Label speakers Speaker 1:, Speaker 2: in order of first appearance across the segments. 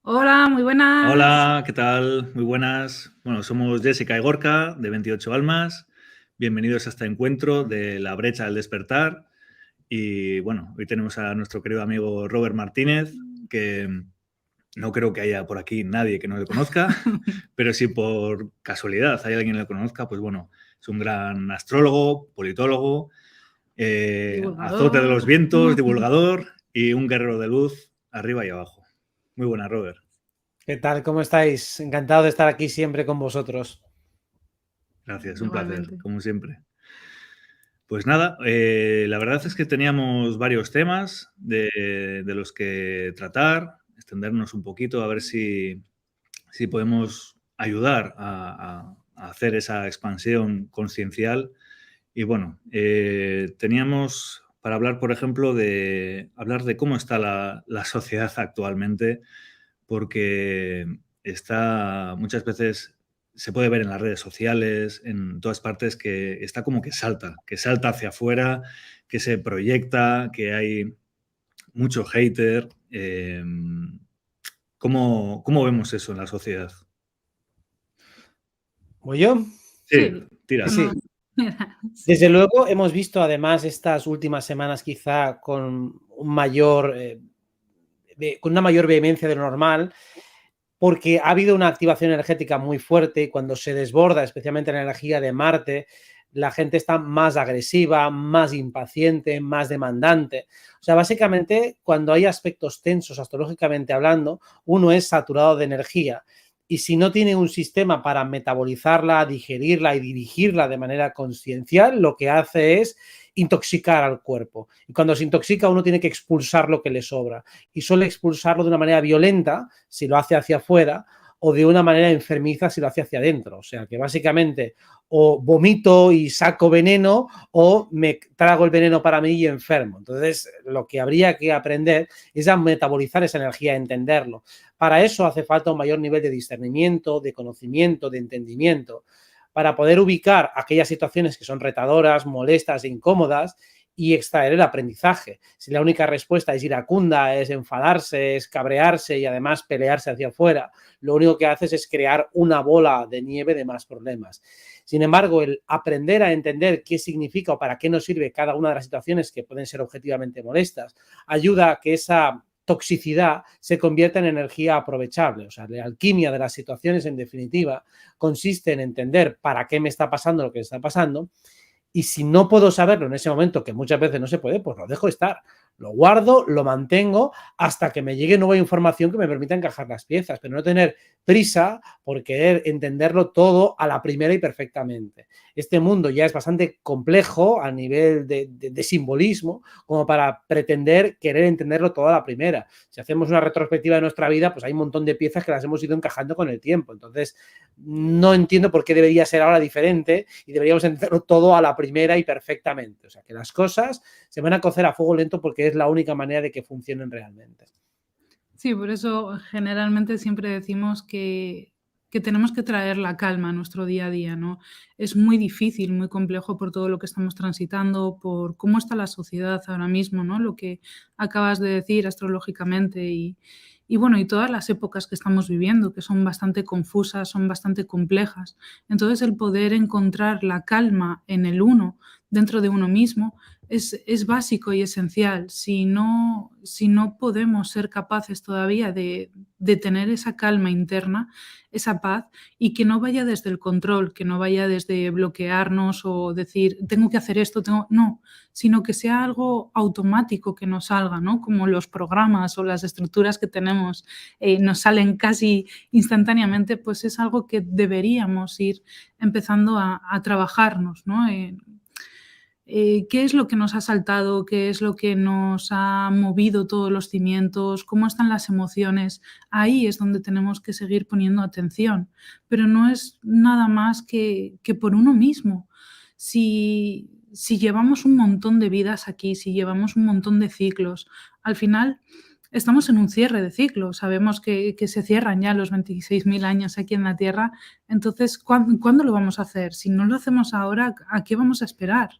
Speaker 1: Hola, muy buenas.
Speaker 2: Hola, ¿qué tal? Muy buenas. Bueno, somos Jessica y Gorka, de 28 Almas. Bienvenidos a este encuentro de La Brecha del Despertar. Y bueno, hoy tenemos a nuestro querido amigo Robert Martínez, que no creo que haya por aquí nadie que no le conozca, pero si por casualidad hay alguien que le conozca, pues bueno, es un gran astrólogo, politólogo, azote de los
Speaker 1: Divulgador.
Speaker 2: vientos, divulgador y un guerrero de luz arriba y abajo. Muy buena, Robert.
Speaker 3: ¿Qué tal? ¿Cómo estáis? Encantado de estar aquí siempre con vosotros.
Speaker 2: Gracias, un placer,
Speaker 1: Igualmente.
Speaker 2: como siempre. Pues nada, la verdad es que teníamos varios temas de los que tratar, extendernos un poquito, a ver si podemos ayudar a hacer esa expansión consciencial. Y bueno, teníamos para hablar, por ejemplo, hablar de cómo está la sociedad actualmente, porque está muchas veces se puede ver en las redes sociales, en todas partes, que está como que salta hacia afuera, que se proyecta, que hay mucho hater. ¿Cómo vemos eso en la sociedad?
Speaker 3: ¿Voy yo?
Speaker 2: Sí, tira.
Speaker 3: Sí.
Speaker 1: Sí.
Speaker 3: Desde luego hemos visto además estas últimas semanas quizá con un mayor, con una mayor vehemencia de lo normal, porque ha habido una activación energética muy fuerte y cuando se desborda, especialmente la energía de Marte, la gente está más agresiva, más impaciente, más demandante. O sea, básicamente, cuando hay aspectos tensos astrológicamente hablando, uno es saturado de energía. Y si no tiene un sistema para metabolizarla, digerirla y dirigirla de manera consciencial, lo que hace es intoxicar al cuerpo. Y cuando se intoxica, uno tiene que expulsar lo que le sobra. Y suele expulsarlo de una manera violenta, si lo hace hacia afuera, o de una manera enfermiza si lo hace hacia adentro. O sea, que básicamente o vomito y saco veneno o me trago el veneno para mí y enfermo. Entonces, lo que habría que aprender es a metabolizar esa energía, a entenderlo. Para eso hace falta un mayor nivel de discernimiento, de conocimiento, de entendimiento, para poder ubicar aquellas situaciones que son retadoras, molestas e incómodas y extraer el aprendizaje. Si la única respuesta es iracunda, es enfadarse, es cabrearse y además pelearse hacia afuera, lo único que haces es crear una bola de nieve de más problemas. Sin embargo, el aprender a entender qué significa o para qué nos sirve cada una de las situaciones que pueden ser objetivamente molestas, ayuda a que esa toxicidad se convierta en energía aprovechable. O sea, la alquimia de las situaciones, en definitiva, consiste en entender para qué me está pasando lo que está pasando. Y si no puedo saberlo en ese momento, que muchas veces no se puede, pues lo dejo estar. Lo guardo, lo mantengo hasta que me llegue nueva información que me permita encajar las piezas, pero no tener prisa por querer entenderlo todo a la primera y perfectamente. Este mundo ya es bastante complejo a nivel de simbolismo como para pretender querer entenderlo todo a la primera. Si hacemos una retrospectiva de nuestra vida, pues hay un montón de piezas que las hemos ido encajando con el tiempo. Entonces, no entiendo por qué debería ser ahora diferente y deberíamos entenderlo todo a la primera y perfectamente. O sea, que las cosas se van a cocer a fuego lento porque es la única manera de que funcionen realmente.
Speaker 1: Sí, por eso generalmente siempre decimos que tenemos que traer la calma a nuestro día a día, ¿no? Es muy difícil, muy complejo por todo lo que estamos transitando, por cómo está la sociedad ahora mismo, ¿no? Lo que acabas de decir astrológicamente y bueno, y todas las épocas que estamos viviendo, que son bastante confusas, son bastante complejas. Entonces, el poder encontrar la calma en el uno, dentro de uno mismo, es básico y esencial. Si no podemos ser capaces todavía de tener esa calma interna, esa paz, y que no vaya desde el control, que no vaya desde bloquearnos o decir, tengo que hacer esto, no, sino que sea algo automático que nos salga, ¿no? Como los programas o las estructuras que tenemos nos salen casi instantáneamente, pues es algo que deberíamos ir empezando a trabajarnos, ¿no? ¿Qué es lo que nos ha saltado? ¿Qué es lo que nos ha movido todos los cimientos? ¿Cómo están las emociones? Ahí es donde tenemos que seguir poniendo atención, pero no es nada más que por uno mismo. Si llevamos un montón de vidas aquí, si llevamos un montón de ciclos, al final estamos en un cierre de ciclo. Sabemos que se cierran ya los 26.000 años aquí en la Tierra. Entonces, ¿cuándo lo vamos a hacer? Si no lo hacemos ahora, ¿a qué vamos a esperar?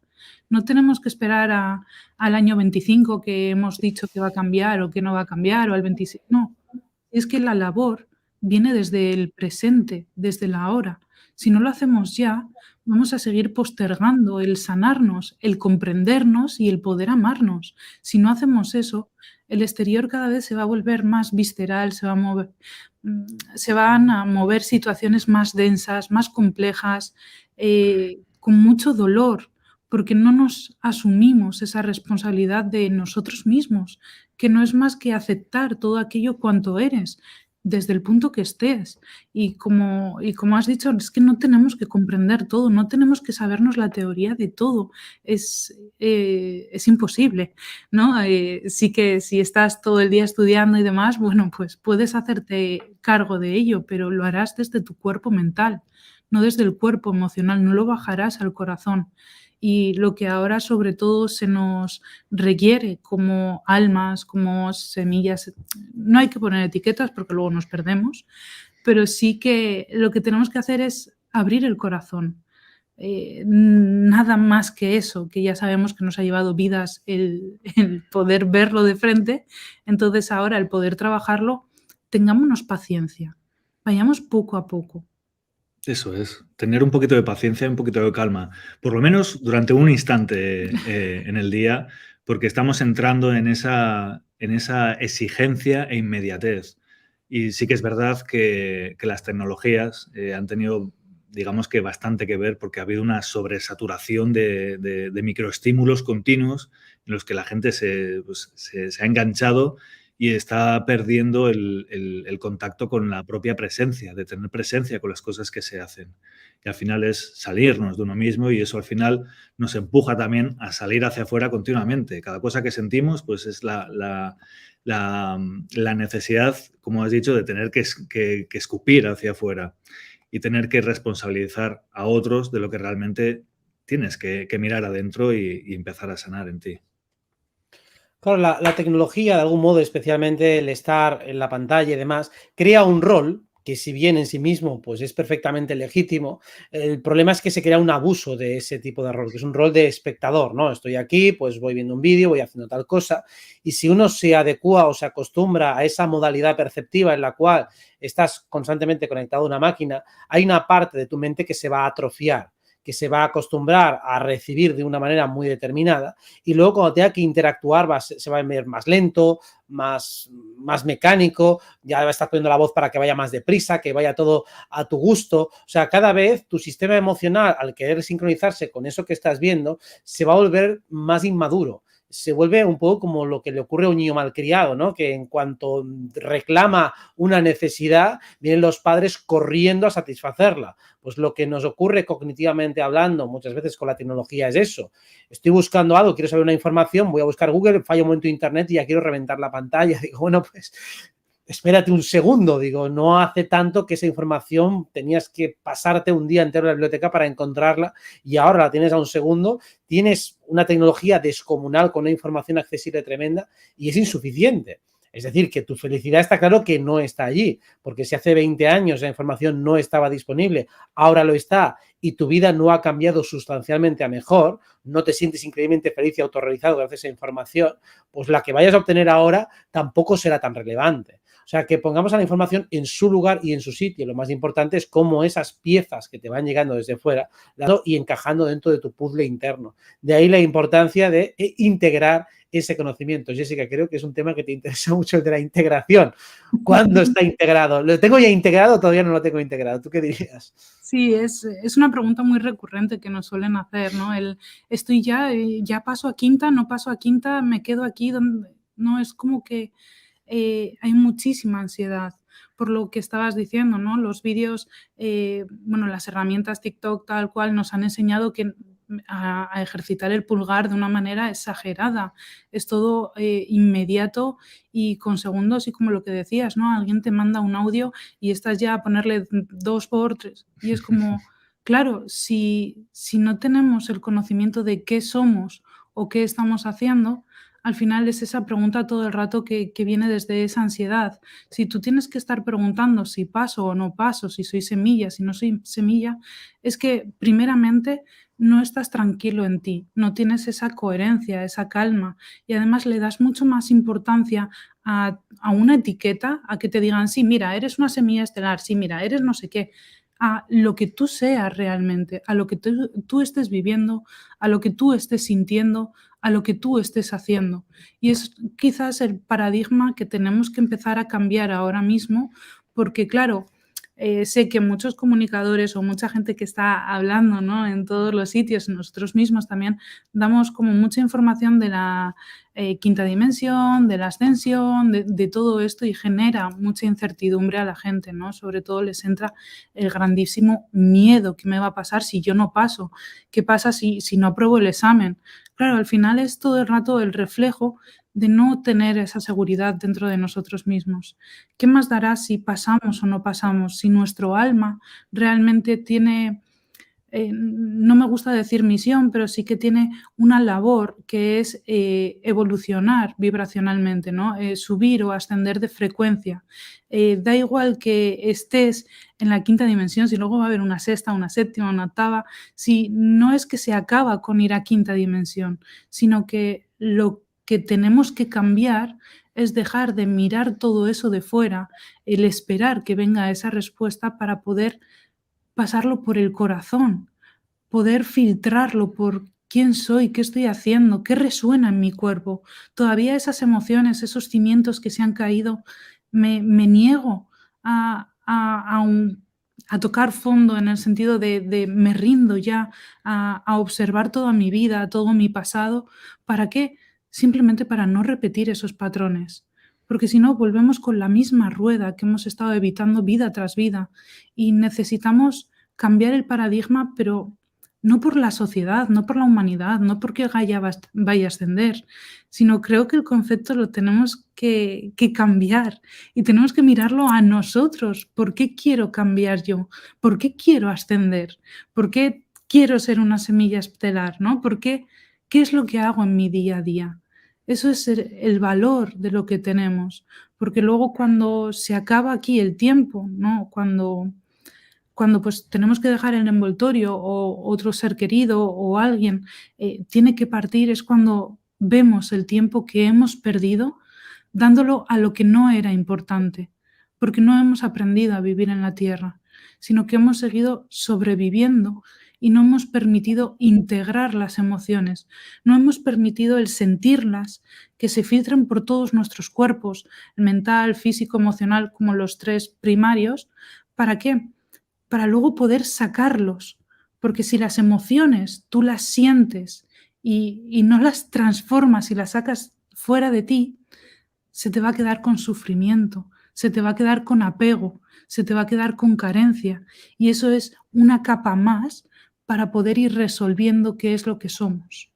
Speaker 1: No tenemos que esperar al año 25 que hemos dicho que va a cambiar o que no va a cambiar o al 26. No, es que la labor viene desde el presente, desde la ahora. Si no lo hacemos ya, vamos a seguir postergando el sanarnos, el comprendernos y el poder amarnos. Si no hacemos eso, el exterior cada vez se va a volver más visceral, se van a mover situaciones más densas, más complejas, con mucho dolor, porque no nos asumimos esa responsabilidad de nosotros mismos, que no es más que aceptar todo aquello cuanto eres, desde el punto que estés. Y como has dicho, es que no tenemos que comprender todo, no tenemos que sabernos la teoría de todo. Es imposible, ¿no? Sí que si estás todo el día estudiando y demás, bueno, pues puedes hacerte cargo de ello, pero lo harás desde tu cuerpo mental, no desde el cuerpo emocional, no lo bajarás al corazón. Y lo que ahora sobre todo se nos requiere como almas, como semillas, no hay que poner etiquetas porque luego nos perdemos, pero sí que lo que tenemos que hacer es abrir el corazón. Nada más que eso, que ya sabemos que nos ha llevado vidas el poder verlo de frente, entonces ahora el poder trabajarlo, tengámonos paciencia, vayamos poco a poco.
Speaker 2: Eso es, tener un poquito de paciencia y un poquito de calma, por lo menos durante un instante en el día, porque estamos entrando en esa exigencia e inmediatez. Y sí que es verdad que las tecnologías han tenido, digamos que bastante que ver, porque ha habido una sobresaturación de microestímulos continuos en los que la gente se ha enganchado y está perdiendo el contacto con la propia presencia, de tener presencia con las cosas que se hacen. Y al final es salirnos de uno mismo y eso al final nos empuja también a salir hacia afuera continuamente. Cada cosa que sentimos pues es la necesidad, como has dicho, de tener que escupir hacia afuera y tener que responsabilizar a otros de lo que realmente tienes que mirar adentro y empezar a sanar en ti.
Speaker 3: Claro, la tecnología, de algún modo, especialmente el estar en la pantalla y demás, crea un rol que, si bien en sí mismo pues es perfectamente legítimo, el problema es que se crea un abuso de ese tipo de rol, que es un rol de espectador, ¿no? Estoy aquí, pues voy viendo un vídeo, voy haciendo tal cosa, y si uno se adecua o se acostumbra a esa modalidad perceptiva en la cual estás constantemente conectado a una máquina, hay una parte de tu mente que se va a atrofiar, que se va a acostumbrar a recibir de una manera muy determinada, y luego cuando tenga que interactuar se va a ver más lento, más mecánico, ya va a estar poniendo la voz para que vaya más deprisa, que vaya todo a tu gusto. O sea, cada vez tu sistema emocional, al querer sincronizarse con eso que estás viendo, se va a volver más inmaduro. Se vuelve un poco como lo que le ocurre a un niño malcriado, ¿no? Que en cuanto reclama una necesidad, vienen los padres corriendo a satisfacerla. Pues lo que nos ocurre cognitivamente hablando muchas veces con la tecnología es eso. Estoy buscando algo, quiero saber una información, voy a buscar Google, falla un momento internet y ya quiero reventar la pantalla. Digo, bueno, pues espérate un segundo, digo, no hace tanto que esa información tenías que pasarte un día entero en la biblioteca para encontrarla y ahora la tienes a un segundo, tienes una tecnología descomunal con una información accesible tremenda y es insuficiente. Es decir, que tu felicidad está claro que no está allí, porque si hace 20 años la información no estaba disponible, ahora lo está y tu vida no ha cambiado sustancialmente a mejor, no te sientes increíblemente feliz y autorrealizado gracias a esa información, pues la que vayas a obtener ahora tampoco será tan relevante. O sea, que pongamos a la información en su lugar y en su sitio. Lo más importante es cómo esas piezas que te van llegando desde fuera y encajando dentro de tu puzzle interno. De ahí la importancia de integrar ese conocimiento. Jessica, creo que es un tema que te interesa mucho, el de la integración. ¿Cuándo está integrado? ¿Lo tengo ya integrado o todavía no lo tengo integrado? ¿Tú qué dirías?
Speaker 1: Sí, es una pregunta muy recurrente que nos suelen hacer, ¿no? Estoy ya paso a quinta, no paso a quinta, me quedo aquí donde... No, es como que hay muchísima ansiedad por lo que estabas diciendo, ¿no? Los vídeos, bueno, las herramientas TikTok tal cual nos han enseñado a ejercitar el pulgar de una manera exagerada. Es todo inmediato y con segundos y como lo que decías, ¿no? Alguien te manda un audio y estás ya a ponerle 2 por 3 y es como, claro, si no tenemos el conocimiento de qué somos o qué estamos haciendo, al final es esa pregunta todo el rato que viene desde esa ansiedad. Si tú tienes que estar preguntando si paso o no paso, si soy semilla, si no soy semilla, es que primeramente no estás tranquilo en ti, no tienes esa coherencia, esa calma y además le das mucho más importancia a una etiqueta, a que te digan, sí, mira, eres una semilla estelar, sí, mira, eres no sé qué, a lo que tú seas realmente, a lo que tú estés viviendo, a lo que tú estés sintiendo, a lo que tú estés haciendo. Y es quizás el paradigma que tenemos que empezar a cambiar ahora mismo, porque claro, sé que muchos comunicadores o mucha gente que está hablando, ¿no?, en todos los sitios, nosotros mismos también, damos como mucha información de la quinta dimensión, de la ascensión, de todo esto y genera mucha incertidumbre a la gente, ¿no? Sobre todo les entra el grandísimo miedo. ¿Qué me va a pasar si yo no paso? ¿Qué pasa si no apruebo el examen? Claro, al final es todo el rato el reflejo de no tener esa seguridad dentro de nosotros mismos. ¿Qué más dará si pasamos o no pasamos? Si nuestro alma realmente tiene, no me gusta decir misión, pero sí que tiene una labor que es evolucionar vibracionalmente, ¿no? Subir o ascender de frecuencia. Da igual que estés en la quinta dimensión, si luego va a haber una sexta, una séptima, una octava, si no es que se acaba con ir a quinta dimensión, sino que lo que tenemos que cambiar es dejar de mirar todo eso de fuera, el esperar que venga esa respuesta para poder pasarlo por el corazón, poder filtrarlo por quién soy, qué estoy haciendo, qué resuena en mi cuerpo. Todavía esas emociones, esos cimientos que se han caído, me niego a tocar fondo en el sentido de me rindo ya a observar toda mi vida, todo mi pasado. ¿Para qué? Simplemente para no repetir esos patrones. Porque si no, volvemos con la misma rueda que hemos estado evitando vida tras vida. Y necesitamos cambiar el paradigma, pero no por la sociedad, no por la humanidad, no porque Gaia vaya a ascender, sino creo que el concepto lo tenemos que cambiar y tenemos que mirarlo a nosotros. ¿Por qué quiero cambiar yo? ¿Por qué quiero ascender? ¿Por qué quiero ser una semilla estelar? ¿No? ¿Por qué? ¿Qué es lo que hago en mi día a día? Eso es el valor de lo que tenemos, porque luego cuando se acaba aquí el tiempo, ¿no? Cuando pues tenemos que dejar el envoltorio o otro ser querido o alguien tiene que partir, es cuando vemos el tiempo que hemos perdido dándolo a lo que no era importante, porque no hemos aprendido a vivir en la tierra, sino que hemos seguido sobreviviendo y no hemos permitido integrar las emociones, no hemos permitido el sentirlas, que se filtren por todos nuestros cuerpos, el mental, físico, emocional, como los tres primarios. ¿Para qué? Para luego poder sacarlos, porque si las emociones tú las sientes y no las transformas y las sacas fuera de ti, se te va a quedar con sufrimiento, se te va a quedar con apego, se te va a quedar con carencia y eso es una capa más para poder ir resolviendo qué es lo que somos.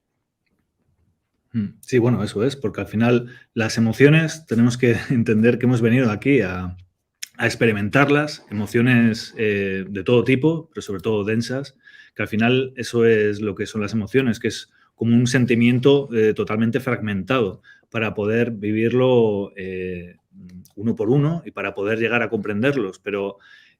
Speaker 2: Sí, bueno, eso es, porque al final las emociones tenemos que entender que hemos venido aquí a experimentarlas, emociones de todo tipo, pero sobre todo densas, que al final eso es lo que son las emociones, que es como un sentimiento totalmente fragmentado para poder vivirlo uno por uno y para poder llegar a comprenderlos, pero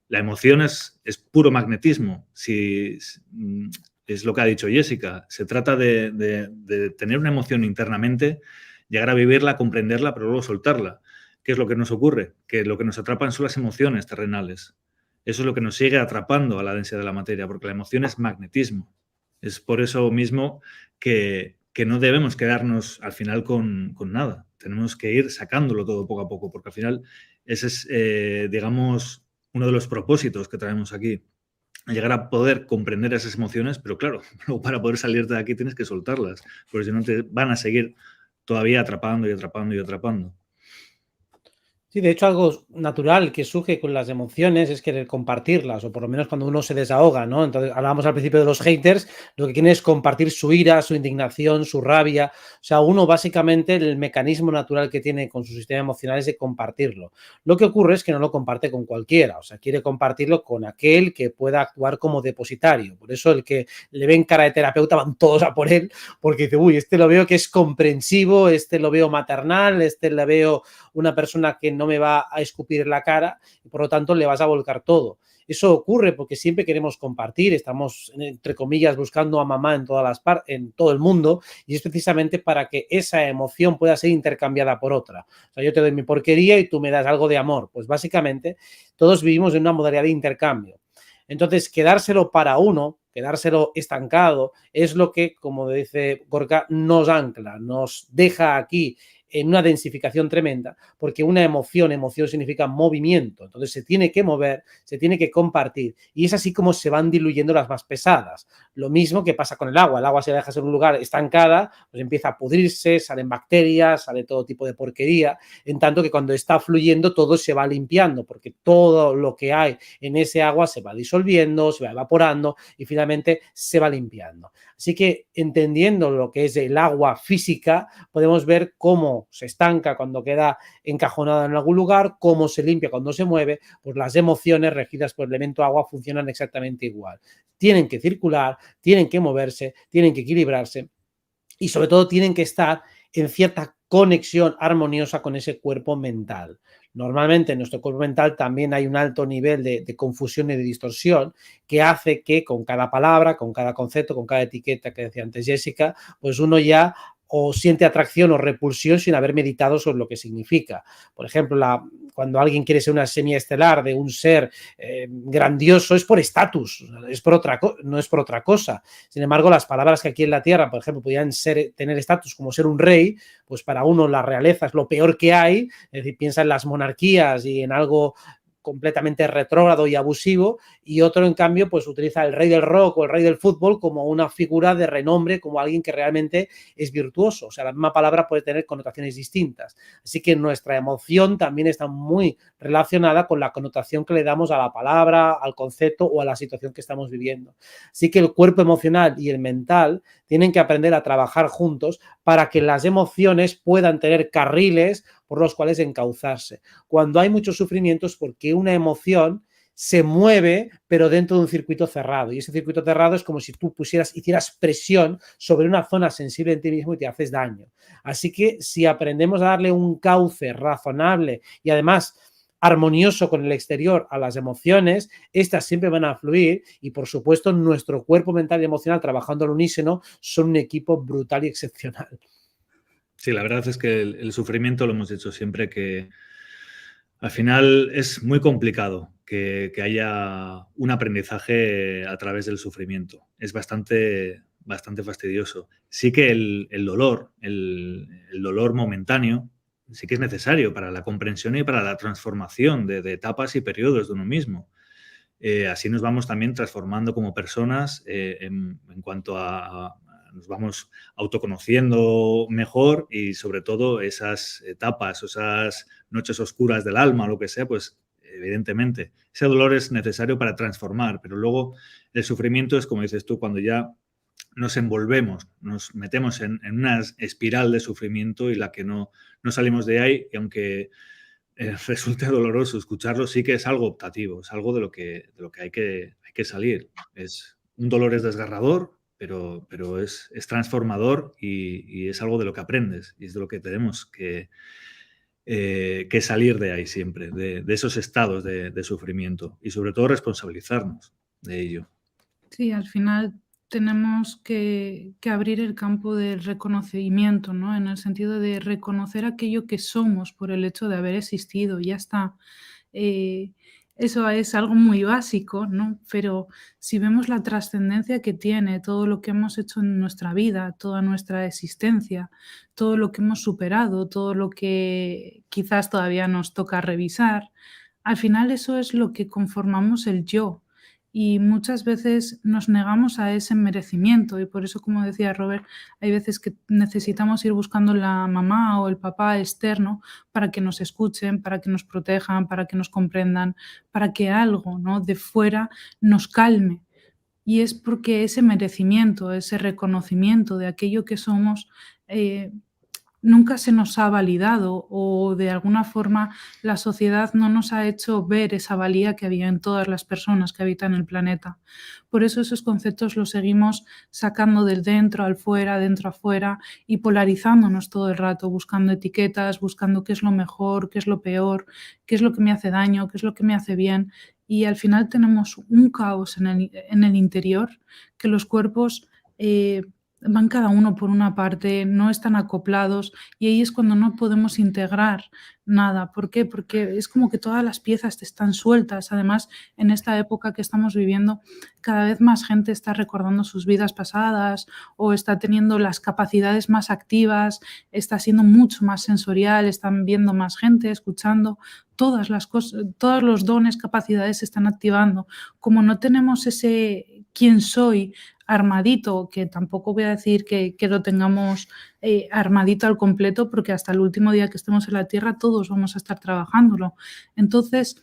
Speaker 2: la emoción es puro magnetismo. Es lo que ha dicho Jessica, se trata de tener una emoción internamente, llegar a vivirla, comprenderla, pero luego soltarla. ¿Qué es lo que nos ocurre? Que lo que nos atrapan son las emociones terrenales. Eso es lo que nos sigue atrapando a la densidad de la materia, porque la emoción es magnetismo. Es por eso mismo que no debemos quedarnos al final con nada. Tenemos que ir sacándolo todo poco a poco, porque al final ese es, digamos, uno de los propósitos que traemos aquí. Llegar a poder comprender esas emociones, pero claro, luego para poder salirte de aquí tienes que soltarlas, porque si no te van a seguir todavía atrapando y atrapando y atrapando.
Speaker 3: Sí, de hecho, algo natural que surge con las emociones es querer compartirlas, o por lo menos cuando uno se desahoga, ¿no? Entonces, hablábamos al principio de los haters, lo que quieren es compartir su ira, su indignación, su rabia. O sea, uno básicamente el mecanismo natural que tiene con su sistema emocional es de compartirlo. Lo que ocurre es que no lo comparte con cualquiera, o sea, quiere compartirlo con aquel que pueda actuar como depositario. Por eso el que le ven cara de terapeuta van todos a por él, porque dice, uy, este lo veo que es comprensivo, este lo veo maternal, este le veo una persona que no me va a escupir en la cara y por lo tanto le vas a volcar todo. Eso ocurre porque siempre queremos compartir, estamos, entre comillas, buscando a mamá en en todo el mundo, y es precisamente para que esa emoción pueda ser intercambiada por otra. O sea, yo te doy mi porquería y tú me das algo de amor. Pues básicamente todos vivimos en una modalidad de intercambio. Entonces, quedárselo para uno, quedárselo estancado, es lo que, como dice Gorka, nos ancla, nos deja aquí en una densificación tremenda, porque una emoción significa movimiento, entonces se tiene que mover, se tiene que compartir, y es así como se van diluyendo las más pesadas. Lo mismo que pasa con el agua se deja en un lugar estancada, pues empieza a pudrirse, salen bacterias, sale todo tipo de porquería, en tanto que cuando está fluyendo todo se va limpiando, porque todo lo que hay en ese agua se va disolviendo, se va evaporando y finalmente se va limpiando. Así que entendiendo lo que es el agua física, podemos ver cómo se estanca cuando queda encajonada en algún lugar, cómo se limpia cuando se mueve, pues las emociones regidas por el elemento agua funcionan exactamente igual. Tienen que circular, tienen que moverse, tienen que equilibrarse y sobre todo tienen que estar en cierta conexión armoniosa con ese cuerpo mental. Normalmente en nuestro cuerpo mental también hay un alto nivel de confusión y de distorsión que hace que con cada palabra, con cada concepto, con cada etiqueta que decía antes Jessica, pues uno ya o siente atracción o repulsión sin haber meditado sobre lo que significa. Por ejemplo, cuando alguien quiere ser una semiestelar de un ser grandioso es por estatus, no es por otra cosa. Sin embargo, las palabras que aquí en la Tierra, por ejemplo, podían tener estatus como ser un rey, pues para uno la realeza es lo peor que hay, es decir, piensa en las monarquías y en algo completamente retrógrado y abusivo, y otro en cambio pues utiliza el rey del rock o el rey del fútbol como una figura de renombre, como alguien que realmente es virtuoso. O sea, la misma palabra puede tener connotaciones distintas. Así que nuestra emoción también está muy relacionada con la connotación que le damos a la palabra, al concepto o a la situación que estamos viviendo. Así que el cuerpo emocional y el mental tienen que aprender a trabajar juntos para que las emociones puedan tener carriles por los cuales encauzarse. Cuando hay muchos sufrimientos, porque una emoción se mueve, pero dentro de un circuito cerrado. Y ese circuito cerrado es como si tú hicieras presión sobre una zona sensible en ti mismo y te haces daño. Así que si aprendemos a darle un cauce razonable y además armonioso con el exterior a las emociones, estas siempre van a fluir y, por supuesto, nuestro cuerpo mental y emocional trabajando al unísono son un equipo brutal y excepcional.
Speaker 2: Sí, la verdad es que el sufrimiento lo hemos dicho siempre que al final es muy complicado que haya un aprendizaje a través del sufrimiento. Es bastante fastidioso. Sí que el dolor, el dolor momentáneo, sí que es necesario para la comprensión y para la transformación de etapas y periodos de uno mismo. Así nos vamos también transformando como personas en cuanto a nos vamos autoconociendo mejor y sobre todo esas etapas, esas noches oscuras del alma, lo que sea, pues evidentemente ese dolor es necesario para transformar, pero luego el sufrimiento es, como dices tú, cuando ya nos envolvemos, nos metemos en una espiral de sufrimiento y la que no salimos de ahí, y aunque resulte doloroso escucharlo, sí que es algo optativo, es algo de lo que hay que salir. Un dolor es desgarrador, pero es transformador y es algo de lo que aprendes y es de lo que tenemos que salir de ahí siempre, de esos estados de sufrimiento y sobre todo responsabilizarnos de ello.
Speaker 1: Sí, al final tenemos que abrir el campo del reconocimiento, ¿no? En el sentido de reconocer aquello que somos por el hecho de haber existido, ya está. Eh, Eso es algo muy básico, ¿no? Pero si vemos la trascendencia que tiene todo lo que hemos hecho en nuestra vida, toda nuestra existencia, todo lo que hemos superado, todo lo que quizás todavía nos toca revisar, al final eso es lo que conformamos el yo. y muchas veces nos negamos a ese merecimiento y por eso, como decía Robert, hay veces que necesitamos ir buscando la mamá o el papá externo para que nos escuchen, para que nos protejan, para que nos comprendan, para que algo, ¿no?, de fuera nos calme. Y es porque ese merecimiento, ese reconocimiento de aquello que somos, eh, nunca se nos ha validado o de alguna forma la sociedad no nos ha hecho ver esa valía que había en todas las personas que habitan el planeta. Por eso esos conceptos los seguimos sacando del dentro al fuera, dentro a fuera y polarizándonos todo el rato, buscando etiquetas, buscando qué es lo mejor, qué es lo peor, qué es lo que me hace daño, qué es lo que me hace bien. Y al final tenemos un caos en el interior que los cuerpos van cada uno por una parte, no están acoplados y ahí es cuando no podemos integrar nada. ¿Por qué? Porque es como que todas las piezas están sueltas. Además, en esta época que estamos viviendo, cada vez más gente está recordando sus vidas pasadas o está teniendo las capacidades más activas, está siendo mucho más sensorial, están viendo más gente, escuchando, todas las cosas, todos los dones, capacidades se están activando. Como no tenemos ese quién soy armadito, que tampoco voy a decir que lo tengamos armadito al completo, porque hasta el último día que estemos en la Tierra todos vamos a estar trabajándolo. Entonces,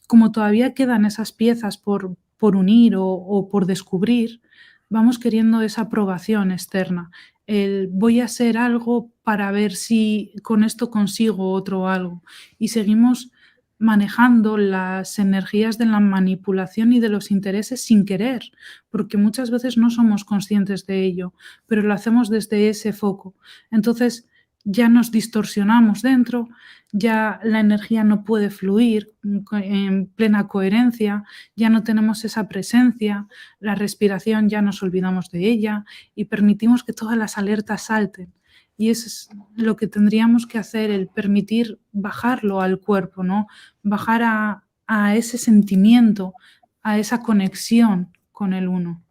Speaker 1: como todavía quedan esas piezas por unir o por descubrir, vamos queriendo esa aprobación externa. El voy a hacer algo para ver si con esto consigo otro algo. Y seguimos manejando las energías de la manipulación y de los intereses sin querer, porque muchas veces no somos conscientes de ello, pero lo hacemos desde ese foco. Entonces ya nos distorsionamos dentro, ya la energía no puede fluir en plena coherencia, ya no tenemos esa presencia, la respiración ya nos olvidamos de ella y permitimos que todas las alertas salten. Y eso es lo que tendríamos que hacer, el permitir bajarlo al cuerpo, ¿no? Bajar a ese sentimiento, a esa conexión con el uno.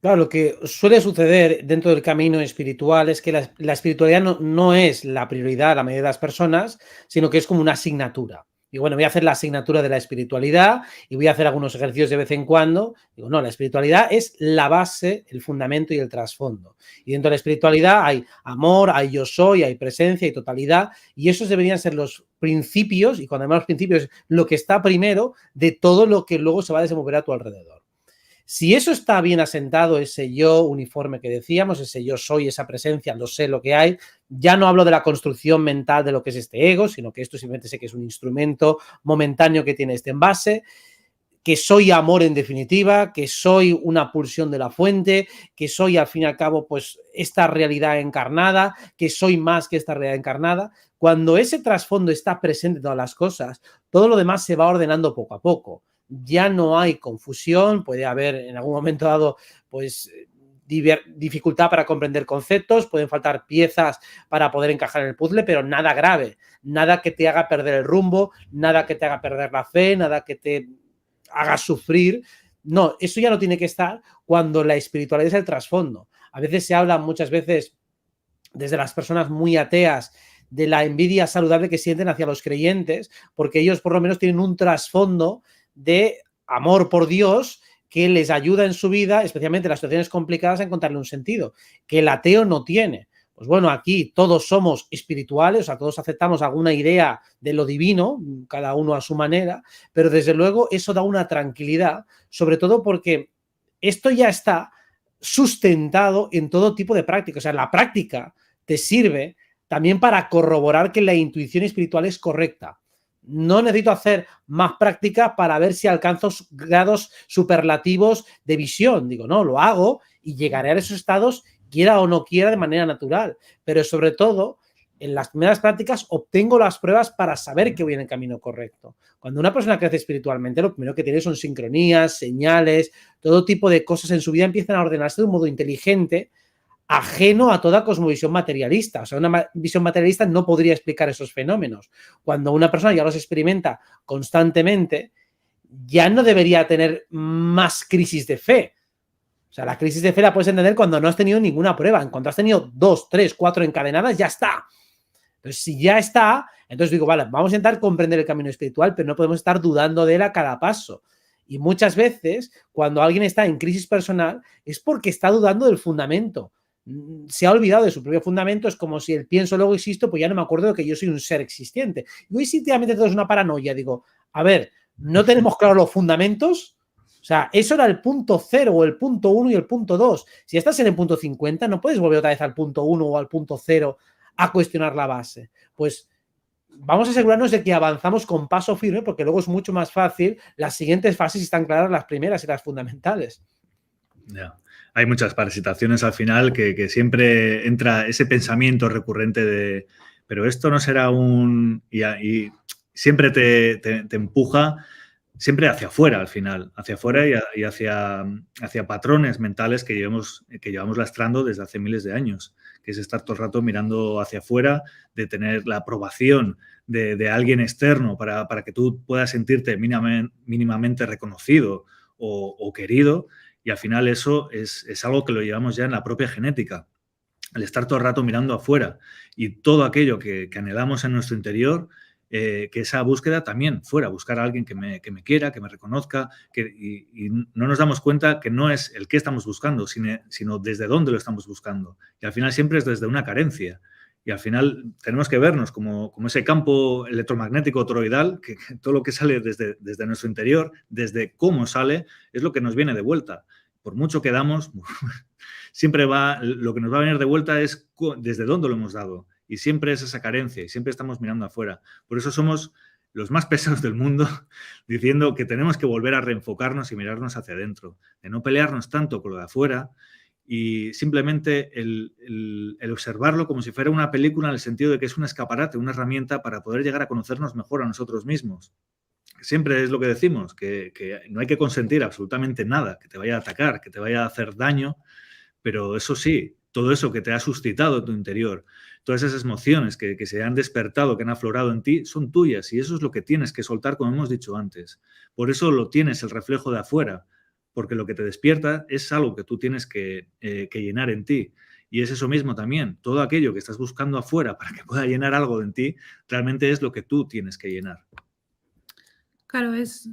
Speaker 3: Claro, lo que suele suceder dentro del camino espiritual es que la espiritualidad no es la prioridad a la mayoría de las personas, sino que es como una asignatura. Y bueno, voy a hacer la asignatura de la espiritualidad y voy a hacer algunos ejercicios de vez en cuando. Digo, no, la espiritualidad es la base, el fundamento y el trasfondo. Y dentro de la espiritualidad hay amor, hay yo soy, hay presencia y totalidad. Y esos deberían ser los principios, y cuando hablamos principios, lo que está primero de todo lo que luego se va a desenvolver a tu alrededor. Si eso está bien asentado, ese yo uniforme que decíamos, ese yo soy, esa presencia, lo sé lo que hay, ya no hablo de la construcción mental de lo que es este ego, sino que esto simplemente sé que es un instrumento momentáneo que tiene este envase, que soy amor en definitiva, que soy una pulsión de la fuente, que soy al fin y al cabo pues esta realidad encarnada, que soy más que esta realidad encarnada. Cuando ese trasfondo está presente en todas las cosas, todo lo demás se va ordenando poco a poco. Ya no hay confusión, puede haber en algún momento dado pues dificultad para comprender conceptos, pueden faltar piezas para poder encajar en el puzzle, pero nada grave, nada que te haga perder el rumbo, nada que te haga perder la fe, nada que te haga sufrir. No, eso ya no tiene que estar cuando la espiritualidad es el trasfondo. A veces se habla muchas veces desde las personas muy ateas de la envidia saludable que sienten hacia los creyentes, porque ellos por lo menos tienen un trasfondo de amor por Dios que les ayuda en su vida, especialmente en las situaciones complicadas, a encontrarle un sentido, que el ateo no tiene. Pues bueno, aquí todos somos espirituales, o sea, todos aceptamos alguna idea de lo divino, cada uno a su manera, pero desde luego eso da una tranquilidad, sobre todo porque esto ya está sustentado en todo tipo de práctica. O sea, la práctica te sirve también para corroborar que la intuición espiritual es correcta. No necesito hacer más práctica para ver si alcanzo grados superlativos de visión. Digo, no, lo hago y llegaré a esos estados, quiera o no quiera, de manera natural. Pero sobre todo, en las primeras prácticas obtengo las pruebas para saber que voy en el camino correcto. Cuando una persona crece espiritualmente, lo primero que tiene son sincronías, señales, todo tipo de cosas en su vida empiezan a ordenarse de un modo inteligente, ajeno a toda cosmovisión materialista. O sea, una visión materialista no podría explicar esos fenómenos. Cuando una persona ya los experimenta constantemente, ya no debería tener más crisis de fe. O sea, la crisis de fe la puedes entender cuando no has tenido ninguna prueba. En cuanto has tenido 2, 3, 4 encadenadas, ya está. Entonces, si ya está, entonces digo, vale, vamos a intentar comprender el camino espiritual, pero no podemos estar dudando de él a cada paso. Y muchas veces, cuando alguien está en crisis personal, es porque está dudando del fundamento. Se ha olvidado de su propio fundamento, es como si el pienso luego existo, pues ya no me acuerdo de que yo soy un ser existente. Y hoy sinceramente todo es una paranoia. Digo, a ver, no tenemos claros los fundamentos. O sea, eso era el punto 0 o el punto 1 y el punto 2. Si estás en el punto 50, no puedes volver otra vez al punto 1 o al punto 0 a cuestionar la base. Pues vamos a asegurarnos de que avanzamos con paso firme, porque luego es mucho más fácil. Las siguientes fases están claras, las primeras y las fundamentales.
Speaker 2: Ya. Hay muchas parasitaciones al final que siempre entra ese pensamiento recurrente de, pero esto no será un... Y siempre te empuja siempre hacia afuera al final, hacia afuera y hacia patrones mentales que llevamos lastrando desde hace miles de años, que es estar todo el rato mirando hacia afuera, de tener la aprobación de alguien externo para que tú puedas sentirte mínimamente reconocido o querido, y al final eso es algo que lo llevamos ya en la propia genética, el estar todo el rato mirando afuera y todo aquello que anhelamos en nuestro interior, que esa búsqueda también fuera, buscar a alguien que me quiera, que me reconozca, y no nos damos cuenta que no es el qué estamos buscando, sino desde dónde lo estamos buscando. Y al final siempre es desde una carencia. Y al final tenemos que vernos como ese campo electromagnético toroidal, que todo lo que sale desde nuestro interior, desde cómo sale, es lo que nos viene de vuelta. Por mucho que damos, siempre lo que nos va a venir de vuelta es desde dónde lo hemos dado. Y siempre es esa carencia y siempre estamos mirando afuera. Por eso somos los más pesados del mundo diciendo que tenemos que volver a reenfocarnos y mirarnos hacia adentro, de no pelearnos tanto con lo de afuera y simplemente el observarlo como si fuera una película, en el sentido de que es un escaparate, una herramienta para poder llegar a conocernos mejor a nosotros mismos. Siempre es lo que decimos, que no hay que consentir absolutamente nada que te vaya a atacar, que te vaya a hacer daño, pero eso sí, todo eso que te ha suscitado en tu interior, todas esas emociones que se han despertado, que han aflorado en ti, son tuyas, y eso es lo que tienes que soltar, como hemos dicho antes. Por eso lo tienes el reflejo de afuera, porque lo que te despierta es algo que tú tienes que llenar en ti. Y es eso mismo también, todo aquello que estás buscando afuera para que pueda llenar algo en ti, realmente es lo que tú tienes que llenar.
Speaker 1: Claro, es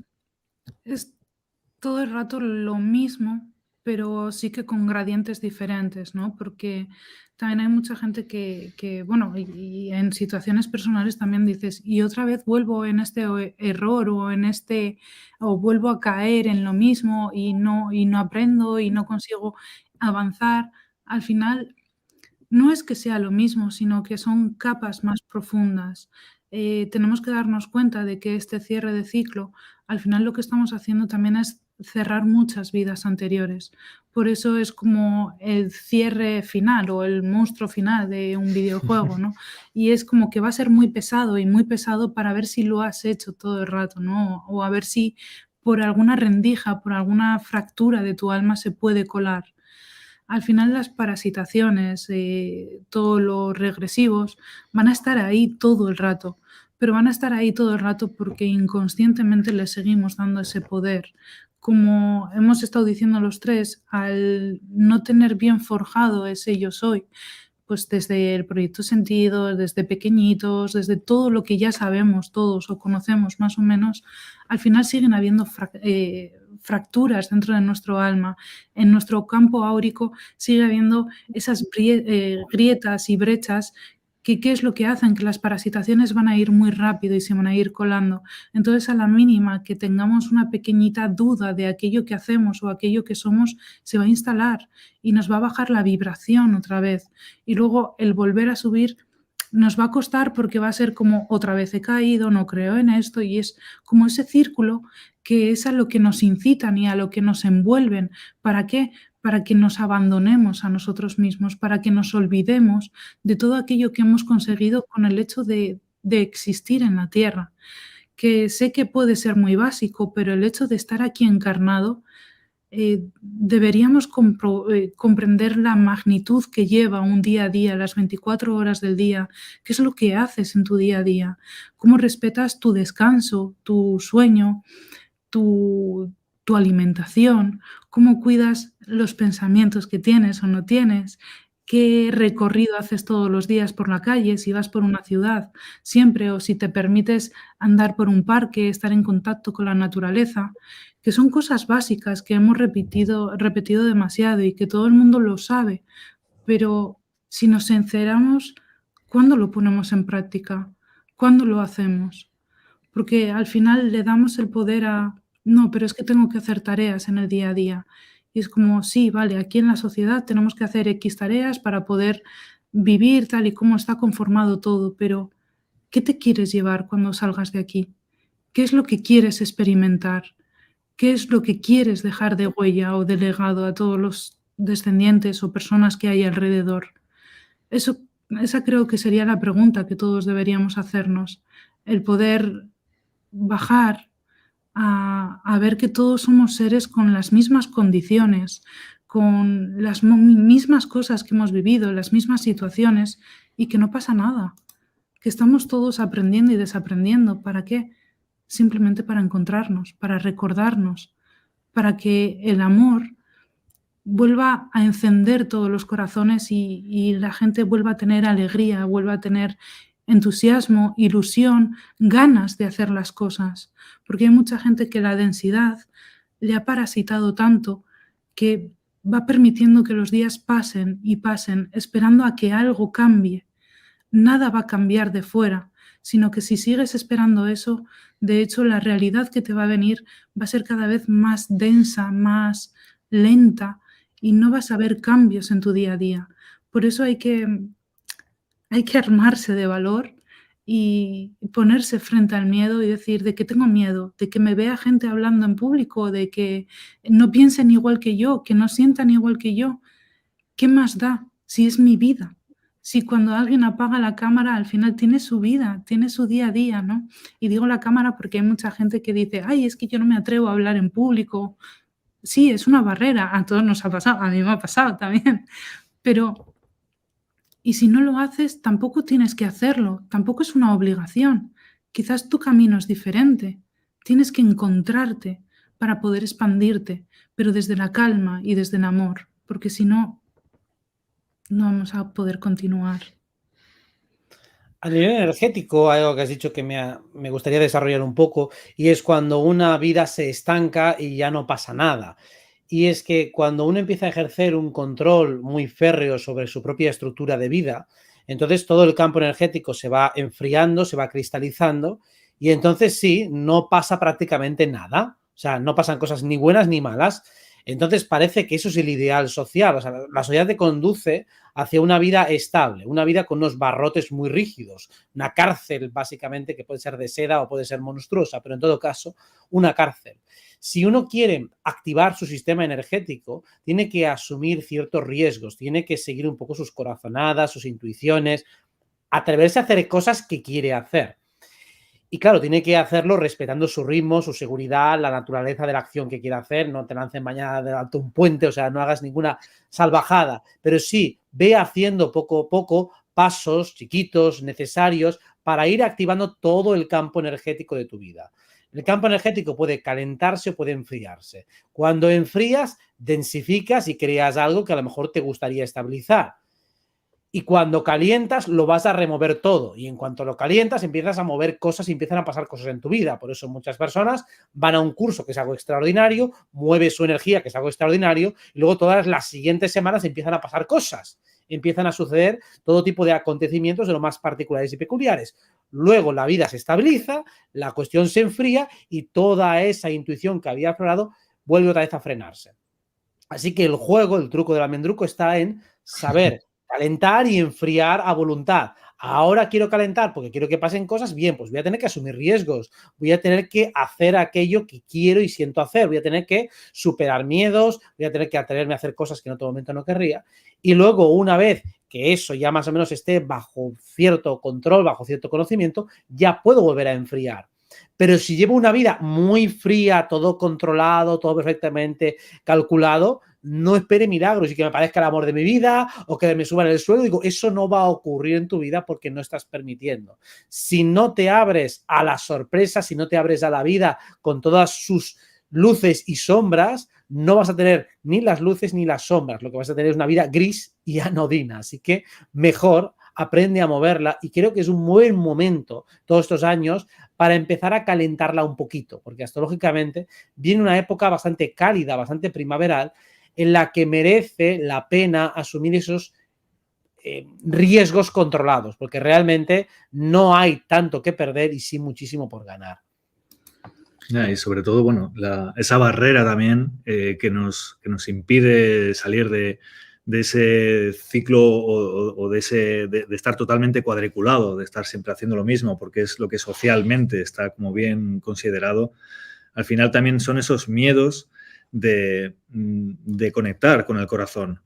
Speaker 1: todo el rato lo mismo, pero sí que con gradientes diferentes, ¿no? Porque también hay mucha gente que bueno, y en situaciones personales también dices: "Y otra vez vuelvo en este error o vuelvo a caer en lo mismo y no aprendo y no consigo avanzar". Al final no es que sea lo mismo, sino que son capas más profundas. Tenemos que darnos cuenta de que este cierre de ciclo, al final lo que estamos haciendo también es cerrar muchas vidas anteriores. Por eso es como el cierre final o el monstruo final de un videojuego, ¿no? Y es como que va a ser muy pesado y muy pesado para ver si lo has hecho todo el rato, ¿no? O a ver si por alguna rendija, por alguna fractura de tu alma se puede colar. Al final las parasitaciones, todos los regresivos, van a estar ahí todo el rato, pero van a estar ahí todo el rato porque inconscientemente les seguimos dando ese poder. Como hemos estado diciendo los tres, al no tener bien forjado ese yo soy, pues desde el proyecto Sentido, desde pequeñitos, desde todo lo que ya sabemos todos o conocemos más o menos, al final siguen habiendo fracturas dentro de nuestro alma. En nuestro campo áurico sigue habiendo esas grietas y brechas que ¿qué es lo que hacen? Que las parasitaciones van a ir muy rápido y se van a ir colando. Entonces, a la mínima que tengamos una pequeñita duda de aquello que hacemos o aquello que somos, se va a instalar y nos va a bajar la vibración otra vez. Y luego el volver a subir nos va a costar porque va a ser como otra vez he caído, no creo en esto, y es como ese círculo que es a lo que nos incitan y a lo que nos envuelven. ¿Para qué? Para que nos abandonemos a nosotros mismos, para que nos olvidemos de todo aquello que hemos conseguido con el hecho de existir en la Tierra. Que sé que puede ser muy básico, pero el hecho de estar aquí encarnado, deberíamos comprender la magnitud que lleva un día a día, las 24 horas del día, qué es lo que haces en tu día a día, cómo respetas tu descanso, tu sueño, tu alimentación, cómo cuidas los pensamientos que tienes o no tienes, qué recorrido haces todos los días por la calle, si vas por una ciudad siempre o si te permites andar por un parque, estar en contacto con la naturaleza, que son cosas básicas que hemos repetido demasiado y que todo el mundo lo sabe, pero si nos sinceramos, ¿cuándo lo ponemos en práctica? ¿Cuándo lo hacemos? Porque al final le damos el poder a: "No, pero es que tengo que hacer tareas en el día a día". Y es como: sí, vale, aquí en la sociedad tenemos que hacer equis tareas para poder vivir tal y como está conformado todo, pero ¿qué te quieres llevar cuando salgas de aquí? ¿Qué es lo que quieres experimentar? ¿Qué es lo que quieres dejar de huella o de legado a todos los descendientes o personas que hay alrededor? Eso esa creo que sería la pregunta que todos deberíamos hacernos, el poder bajar a ver que todos somos seres con las mismas condiciones, con las mismas cosas que hemos vivido, las mismas situaciones y que no pasa nada, que estamos todos aprendiendo y desaprendiendo. ¿Para qué? Simplemente para encontrarnos, para recordarnos, para que el amor vuelva a encender todos los corazones y la gente vuelva a tener alegría, vuelva a tener entusiasmo, ilusión, ganas de hacer las cosas. Porque hay mucha gente que la densidad le ha parasitado tanto que va permitiendo que los días pasen y pasen, esperando a que algo cambie. Nada va a cambiar de fuera, sino que si sigues esperando eso, de hecho, la realidad que te va a venir va a ser cada vez más densa, más lenta y no vas a ver cambios en tu día a día. Por eso hay que armarse de valor y ponerse frente al miedo y decir: ¿de qué tengo miedo? ¿De que me vea gente hablando en público? ¿De que no piensen igual que yo? ¿Que no sientan igual que yo? ¿Qué más da si es mi vida? Si cuando alguien apaga la cámara, al final tiene su vida, tiene su día a día, ¿no? Y digo la cámara porque hay mucha gente que dice: "Ay, es que yo no me atrevo a hablar en público". Sí, es una barrera, a todos nos ha pasado, a mí me ha pasado también, pero y si no lo haces, tampoco tienes que hacerlo, tampoco es una obligación. Quizás tu camino es diferente. Tienes que encontrarte para poder expandirte, pero desde la calma y desde el amor, porque si no, no vamos a poder continuar.
Speaker 3: A nivel energético, algo que has dicho que me gustaría desarrollar un poco, y es cuando una vida se estanca y ya no pasa nada. Y es que cuando uno empieza a ejercer un control muy férreo sobre su propia estructura de vida, entonces todo el campo energético se va enfriando, se va cristalizando, y entonces sí, no pasa prácticamente nada. O sea, no pasan cosas ni buenas ni malas. Entonces parece que eso es el ideal social. O sea, la sociedad te conduce hacia una vida estable, una vida con unos barrotes muy rígidos, una cárcel básicamente que puede ser de seda o puede ser monstruosa, pero en todo caso, una cárcel. Si uno quiere activar su sistema energético, tiene que asumir ciertos riesgos, tiene que seguir un poco sus corazonadas, sus intuiciones, atreverse a hacer cosas que quiere hacer. Y claro, tiene que hacerlo respetando su ritmo, su seguridad, la naturaleza de la acción que quiera hacer. No te lancen mañana de alto un puente, o sea, no hagas ninguna salvajada. Pero sí, ve haciendo poco a poco pasos chiquitos, necesarios, para ir activando todo el campo energético de tu vida. El campo energético puede calentarse o puede enfriarse. Cuando enfrías, densificas y creas algo que a lo mejor te gustaría estabilizar. Y cuando calientas, lo vas a remover todo. Y en cuanto lo calientas, empiezas a mover cosas y empiezan a pasar cosas en tu vida. Por eso muchas personas van a un curso que es algo extraordinario, mueve su energía, que es algo extraordinario, y luego todas las siguientes semanas empiezan a pasar cosas. Empiezan a suceder todo tipo de acontecimientos de lo más particulares y peculiares. Luego la vida se estabiliza, la cuestión se enfría y toda esa intuición que había aflorado vuelve otra vez a frenarse. Así que el juego, el truco del almendruco está en saber calentar y enfriar a voluntad. Ahora quiero calentar porque quiero que pasen cosas, bien, pues voy a tener que asumir riesgos, voy a tener que hacer aquello que quiero y siento hacer, voy a tener que superar miedos, voy a tener que atreverme a hacer cosas que en otro momento no querría. Y luego, una vez que eso ya más o menos esté bajo cierto control, bajo cierto conocimiento, ya puedo volver a enfriar. Pero si llevo una vida muy fría, todo controlado, todo perfectamente calculado, no espere milagros y que me parezca el amor de mi vida o que me suba en el suelo. Digo, eso no va a ocurrir en tu vida porque no estás permitiendo. Si no te abres a la sorpresa, si no te abres a la vida con todas sus luces y sombras, no vas a tener ni las luces ni las sombras. Lo que vas a tener es una vida gris y anodina. Así que mejor aprende a moverla y creo que es un buen momento todos estos años para empezar a calentarla un poquito, porque astrológicamente viene una época bastante cálida, bastante primaveral, en la que merece la pena asumir esos riesgos controlados, porque realmente no hay tanto que perder y sí muchísimo por ganar.
Speaker 2: Y sobre todo, bueno, esa barrera también que nos impide salir de ese ciclo o de estar totalmente cuadriculado, de estar siempre haciendo lo mismo, porque es lo que socialmente está como bien considerado. Al final también son esos miedos de conectar con el corazón.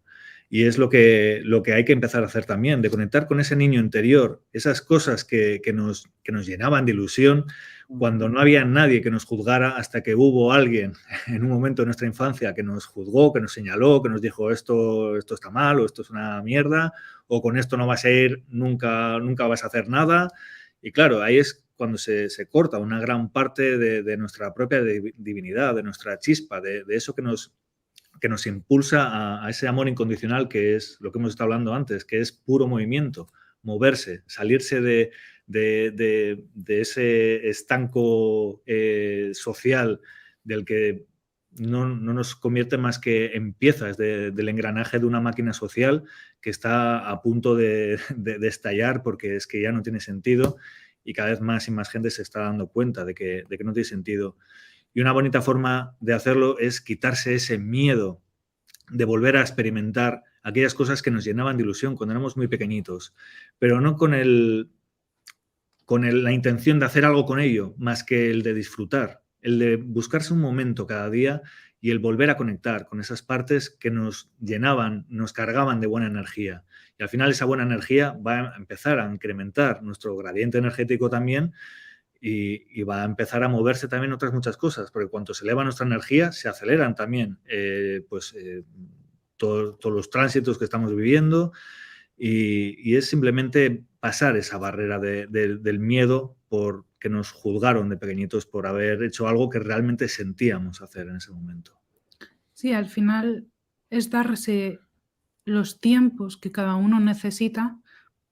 Speaker 2: Y es lo que hay que empezar a hacer también, de conectar con ese niño interior, esas cosas que nos llenaban de ilusión cuando no había nadie que nos juzgara, hasta que hubo alguien en un momento de nuestra infancia que nos juzgó, que nos señaló, que nos dijo esto está mal o esto es una mierda o con esto no vas a ir, nunca vas a hacer nada. Y claro, ahí es cuando se corta una gran parte de nuestra propia divinidad, de nuestra chispa, de eso que nos impulsa a ese amor incondicional que es lo que hemos estado hablando antes, que es puro movimiento, moverse, salirse de ese estanco social del que no nos convierte más que en piezas del engranaje de una máquina social que está a punto de estallar porque es que ya no tiene sentido y cada vez más y más gente se está dando cuenta de que no tiene sentido. Y una bonita forma de hacerlo es quitarse ese miedo de volver a experimentar aquellas cosas que nos llenaban de ilusión cuando éramos muy pequeñitos, pero no con la intención de hacer algo con ello, más que el de disfrutar, el de buscarse un momento cada día y el volver a conectar con esas partes que nos llenaban, nos cargaban de buena energía. Y al final esa buena energía va a empezar a incrementar nuestro gradiente energético también y va a empezar a moverse también otras muchas cosas, porque cuando se eleva nuestra energía se aceleran también todos los tránsitos que estamos viviendo. Y es simplemente pasar esa barrera del miedo porque nos juzgaron de pequeñitos por haber hecho algo que realmente sentíamos hacer en ese momento.
Speaker 1: Sí, al final es darse los tiempos que cada uno necesita,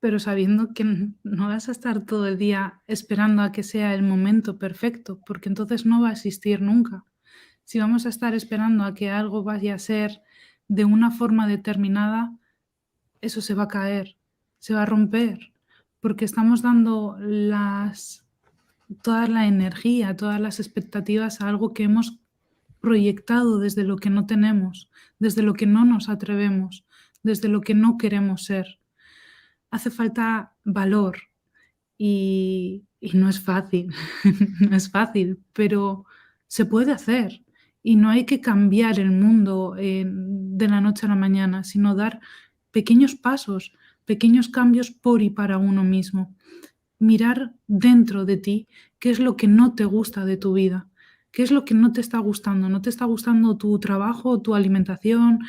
Speaker 1: pero sabiendo que no vas a estar todo el día esperando a que sea el momento perfecto, porque entonces no va a existir nunca. Si vamos a estar esperando a que algo vaya a ser de una forma determinada, eso se va a caer, se va a romper, porque estamos dando toda la energía, todas las expectativas a algo que hemos proyectado desde lo que no tenemos, desde lo que no nos atrevemos, desde lo que no queremos ser. Hace falta valor y no es fácil, no es fácil, pero se puede hacer y no hay que cambiar el mundo de la noche a la mañana, sino dar pequeños pasos, pequeños cambios por y para uno mismo. Mirar dentro de ti qué es lo que no te gusta de tu vida, qué es lo que no te está gustando. ¿No te está gustando tu trabajo, tu alimentación,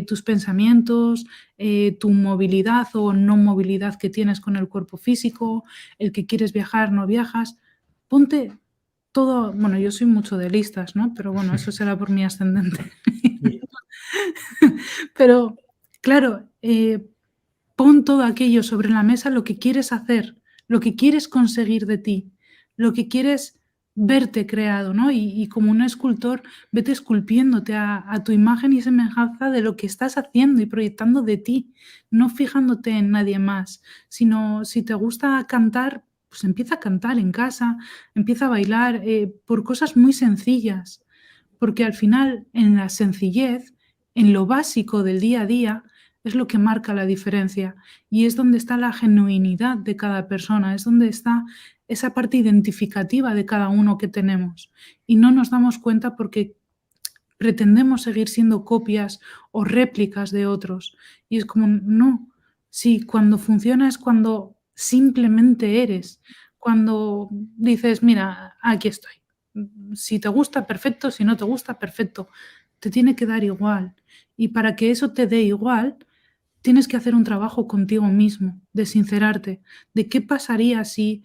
Speaker 1: tus pensamientos, tu movilidad o no movilidad que tienes con el cuerpo físico, el que quieres viajar, no viajas? Ponte todo, bueno, yo soy mucho de listas, ¿no? Pero bueno, eso será por mi ascendente. Pero claro, pon todo aquello sobre la mesa, lo que quieres hacer, lo que quieres conseguir de ti, lo que quieres verte creado, ¿no? Y como un escultor, vete esculpiéndote a tu imagen y semejanza de lo que estás haciendo y proyectando de ti, no fijándote en nadie más, sino si te gusta cantar, pues empieza a cantar en casa, empieza a bailar, por cosas muy sencillas, porque al final en la sencillez, en lo básico del día a día, es lo que marca la diferencia y es donde está la genuinidad de cada persona, es donde está esa parte identificativa de cada uno que tenemos y no nos damos cuenta porque pretendemos seguir siendo copias o réplicas de otros y es como, no, sí, cuando funciona es cuando simplemente eres, cuando dices, mira, aquí estoy, si te gusta, perfecto, si no te gusta, perfecto, te tiene que dar igual y para que eso te dé igual, tienes que hacer un trabajo contigo mismo, de sincerarte, de qué pasaría si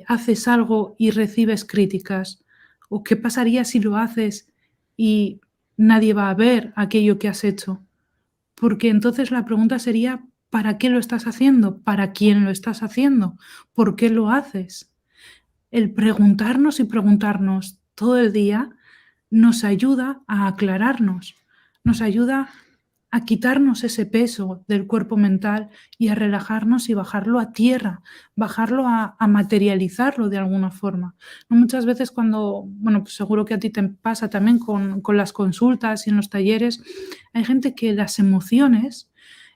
Speaker 1: haces algo y recibes críticas, o qué pasaría si lo haces y nadie va a ver aquello que has hecho. porque entonces la pregunta sería, ¿para qué lo estás haciendo? ¿Para quién lo estás haciendo? ¿Por qué lo haces? El preguntarnos y preguntarnos todo el día nos ayuda a aclararnos, nos ayuda a quitarnos ese peso del cuerpo mental y a relajarnos y bajarlo a tierra, bajarlo a materializarlo de alguna forma. ¿No? Muchas veces cuando, bueno, pues seguro que a ti te pasa también con las consultas y en los talleres, hay gente que las emociones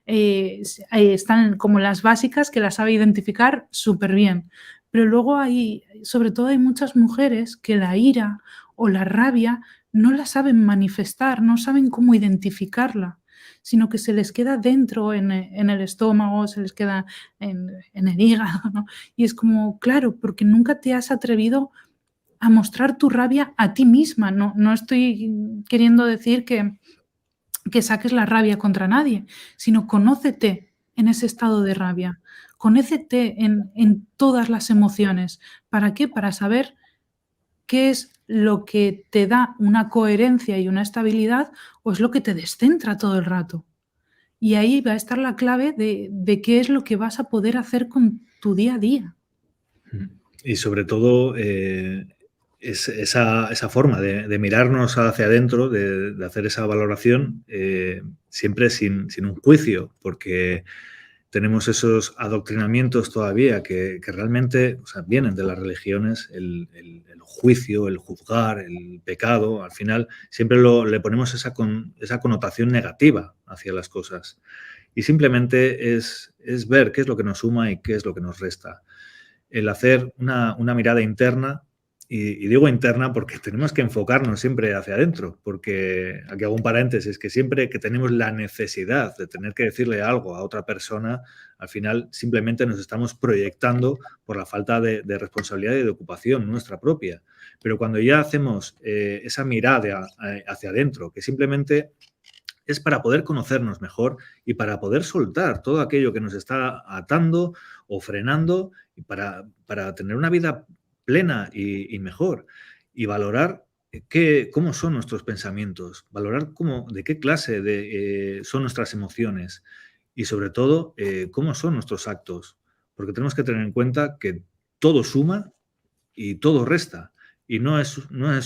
Speaker 1: están como las básicas, que las sabe identificar súper bien, pero luego hay, sobre todo hay muchas mujeres que la ira o la rabia no la saben manifestar, no saben cómo identificarla, sino que se les queda dentro en el estómago, se les queda en el hígado, ¿no? Y es como, claro, porque nunca te has atrevido a mostrar tu rabia a ti misma. No estoy queriendo decir que saques la rabia contra nadie, sino conócete en ese estado de rabia, conócete en todas las emociones. ¿Para qué? Para saber qué es lo que te da una coherencia y una estabilidad o es lo que te descentra todo el rato. Y ahí va a estar la clave de qué es lo que vas a poder hacer con tu día a día.
Speaker 2: Y sobre todo, esa forma de mirarnos hacia adentro, de hacer esa valoración, siempre sin un juicio, porque tenemos esos adoctrinamientos todavía que realmente, o sea, vienen de las religiones, el juicio, el juzgar, el pecado. Al final siempre le ponemos esa connotación negativa hacia las cosas. Y simplemente es ver qué es lo que nos suma y qué es lo que nos resta. El hacer una mirada interna, y digo interna porque tenemos que enfocarnos siempre hacia adentro, porque aquí hago un paréntesis, que siempre que tenemos la necesidad de tener que decirle algo a otra persona, al final simplemente nos estamos proyectando por la falta de responsabilidad y de ocupación nuestra propia. Pero cuando ya hacemos esa mirada hacia adentro, que simplemente es para poder conocernos mejor y para poder soltar todo aquello que nos está atando o frenando y para tener una vida plena y mejor, y valorar cómo son nuestros pensamientos, valorar de qué clase son nuestras emociones y sobre todo cómo son nuestros actos, porque tenemos que tener en cuenta que todo suma y todo resta. Y no es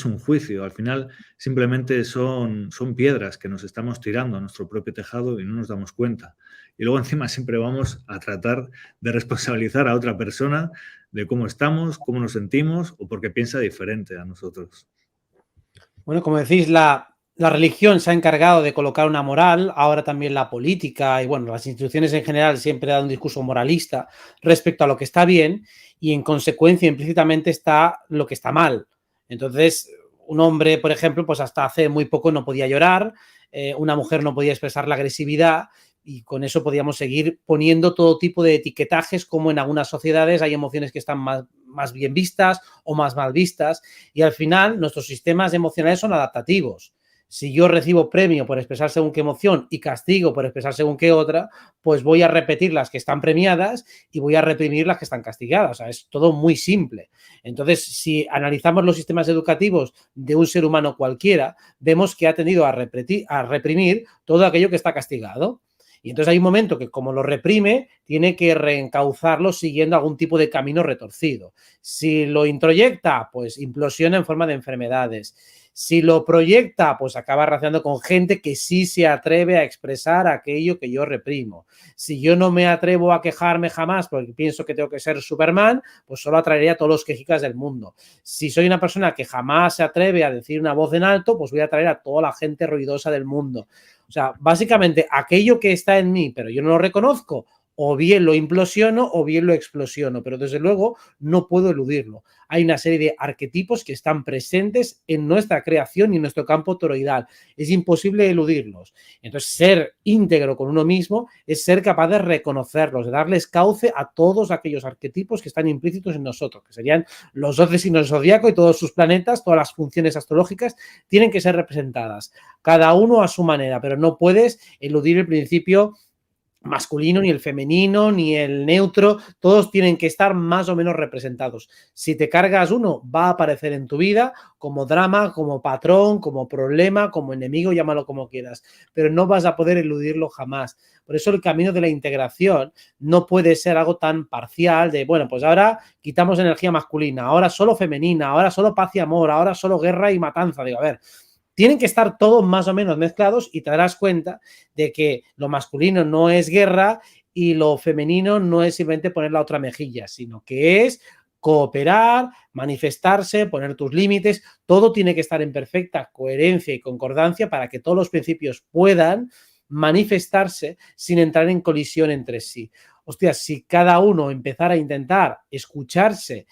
Speaker 2: un juicio, al final simplemente son piedras que nos estamos tirando a nuestro propio tejado y no nos damos cuenta. Y luego encima siempre vamos a tratar de responsabilizar a otra persona de cómo estamos, cómo nos sentimos o porque piensa diferente a nosotros.
Speaker 3: Bueno, como decís, la religión se ha encargado de colocar una moral, ahora también la política y bueno, las instituciones en general siempre dan un discurso moralista respecto a lo que está bien y en consecuencia implícitamente está lo que está mal. Entonces, un hombre, por ejemplo, pues hasta hace muy poco no podía llorar, una mujer no podía expresar la agresividad y con eso podíamos seguir poniendo todo tipo de etiquetajes, como en algunas sociedades hay emociones que están más bien vistas o más mal vistas y al final nuestros sistemas emocionales son adaptativos. Si yo recibo premio por expresar según qué emoción y castigo por expresar según qué otra, pues voy a repetir las que están premiadas y voy a reprimir las que están castigadas. O sea, es todo muy simple. Entonces, si analizamos los sistemas educativos de un ser humano cualquiera, vemos que ha tendido a reprimir todo aquello que está castigado. Y entonces hay un momento que, como lo reprime, tiene que reencauzarlo siguiendo algún tipo de camino retorcido. Si lo introyecta, pues implosiona en forma de enfermedades. Si lo proyecta, pues acaba relacionando con gente que sí se atreve a expresar aquello que yo reprimo. Si yo no me atrevo a quejarme jamás porque pienso que tengo que ser Superman, pues solo atraería a todos los quejicas del mundo. Si soy una persona que jamás se atreve a decir una voz en alto, pues voy a atraer a toda la gente ruidosa del mundo. O sea, básicamente aquello que está en mí, pero yo no lo reconozco, o bien lo implosiono o bien lo explosiono, pero desde luego no puedo eludirlo. Hay una serie de arquetipos que están presentes en nuestra creación y en nuestro campo toroidal. Es imposible eludirlos. Entonces, ser íntegro con uno mismo es ser capaz de reconocerlos, de darles cauce a todos aquellos arquetipos que están implícitos en nosotros, que serían los 12 signos del zodiaco y todos sus planetas, todas las funciones astrológicas tienen que ser representadas, cada uno a su manera, pero no puedes eludir el principio masculino, ni el femenino, ni el neutro, todos tienen que estar más o menos representados. Si te cargas uno, va a aparecer en tu vida como drama, como patrón, como problema, como enemigo, llámalo como quieras, pero no vas a poder eludirlo jamás. Por eso el camino de la integración no puede ser algo tan parcial de, bueno, pues ahora quitamos energía masculina, ahora solo femenina, ahora solo paz y amor, ahora solo guerra y matanza. Digo, a ver, tienen que estar todos más o menos mezclados y te darás cuenta de que lo masculino no es guerra y lo femenino no es simplemente poner la otra mejilla, sino que es cooperar, manifestarse, poner tus límites. Todo tiene que estar en perfecta coherencia y concordancia para que todos los principios puedan manifestarse sin entrar en colisión entre sí. Hostia, si cada uno empezara a intentar escucharse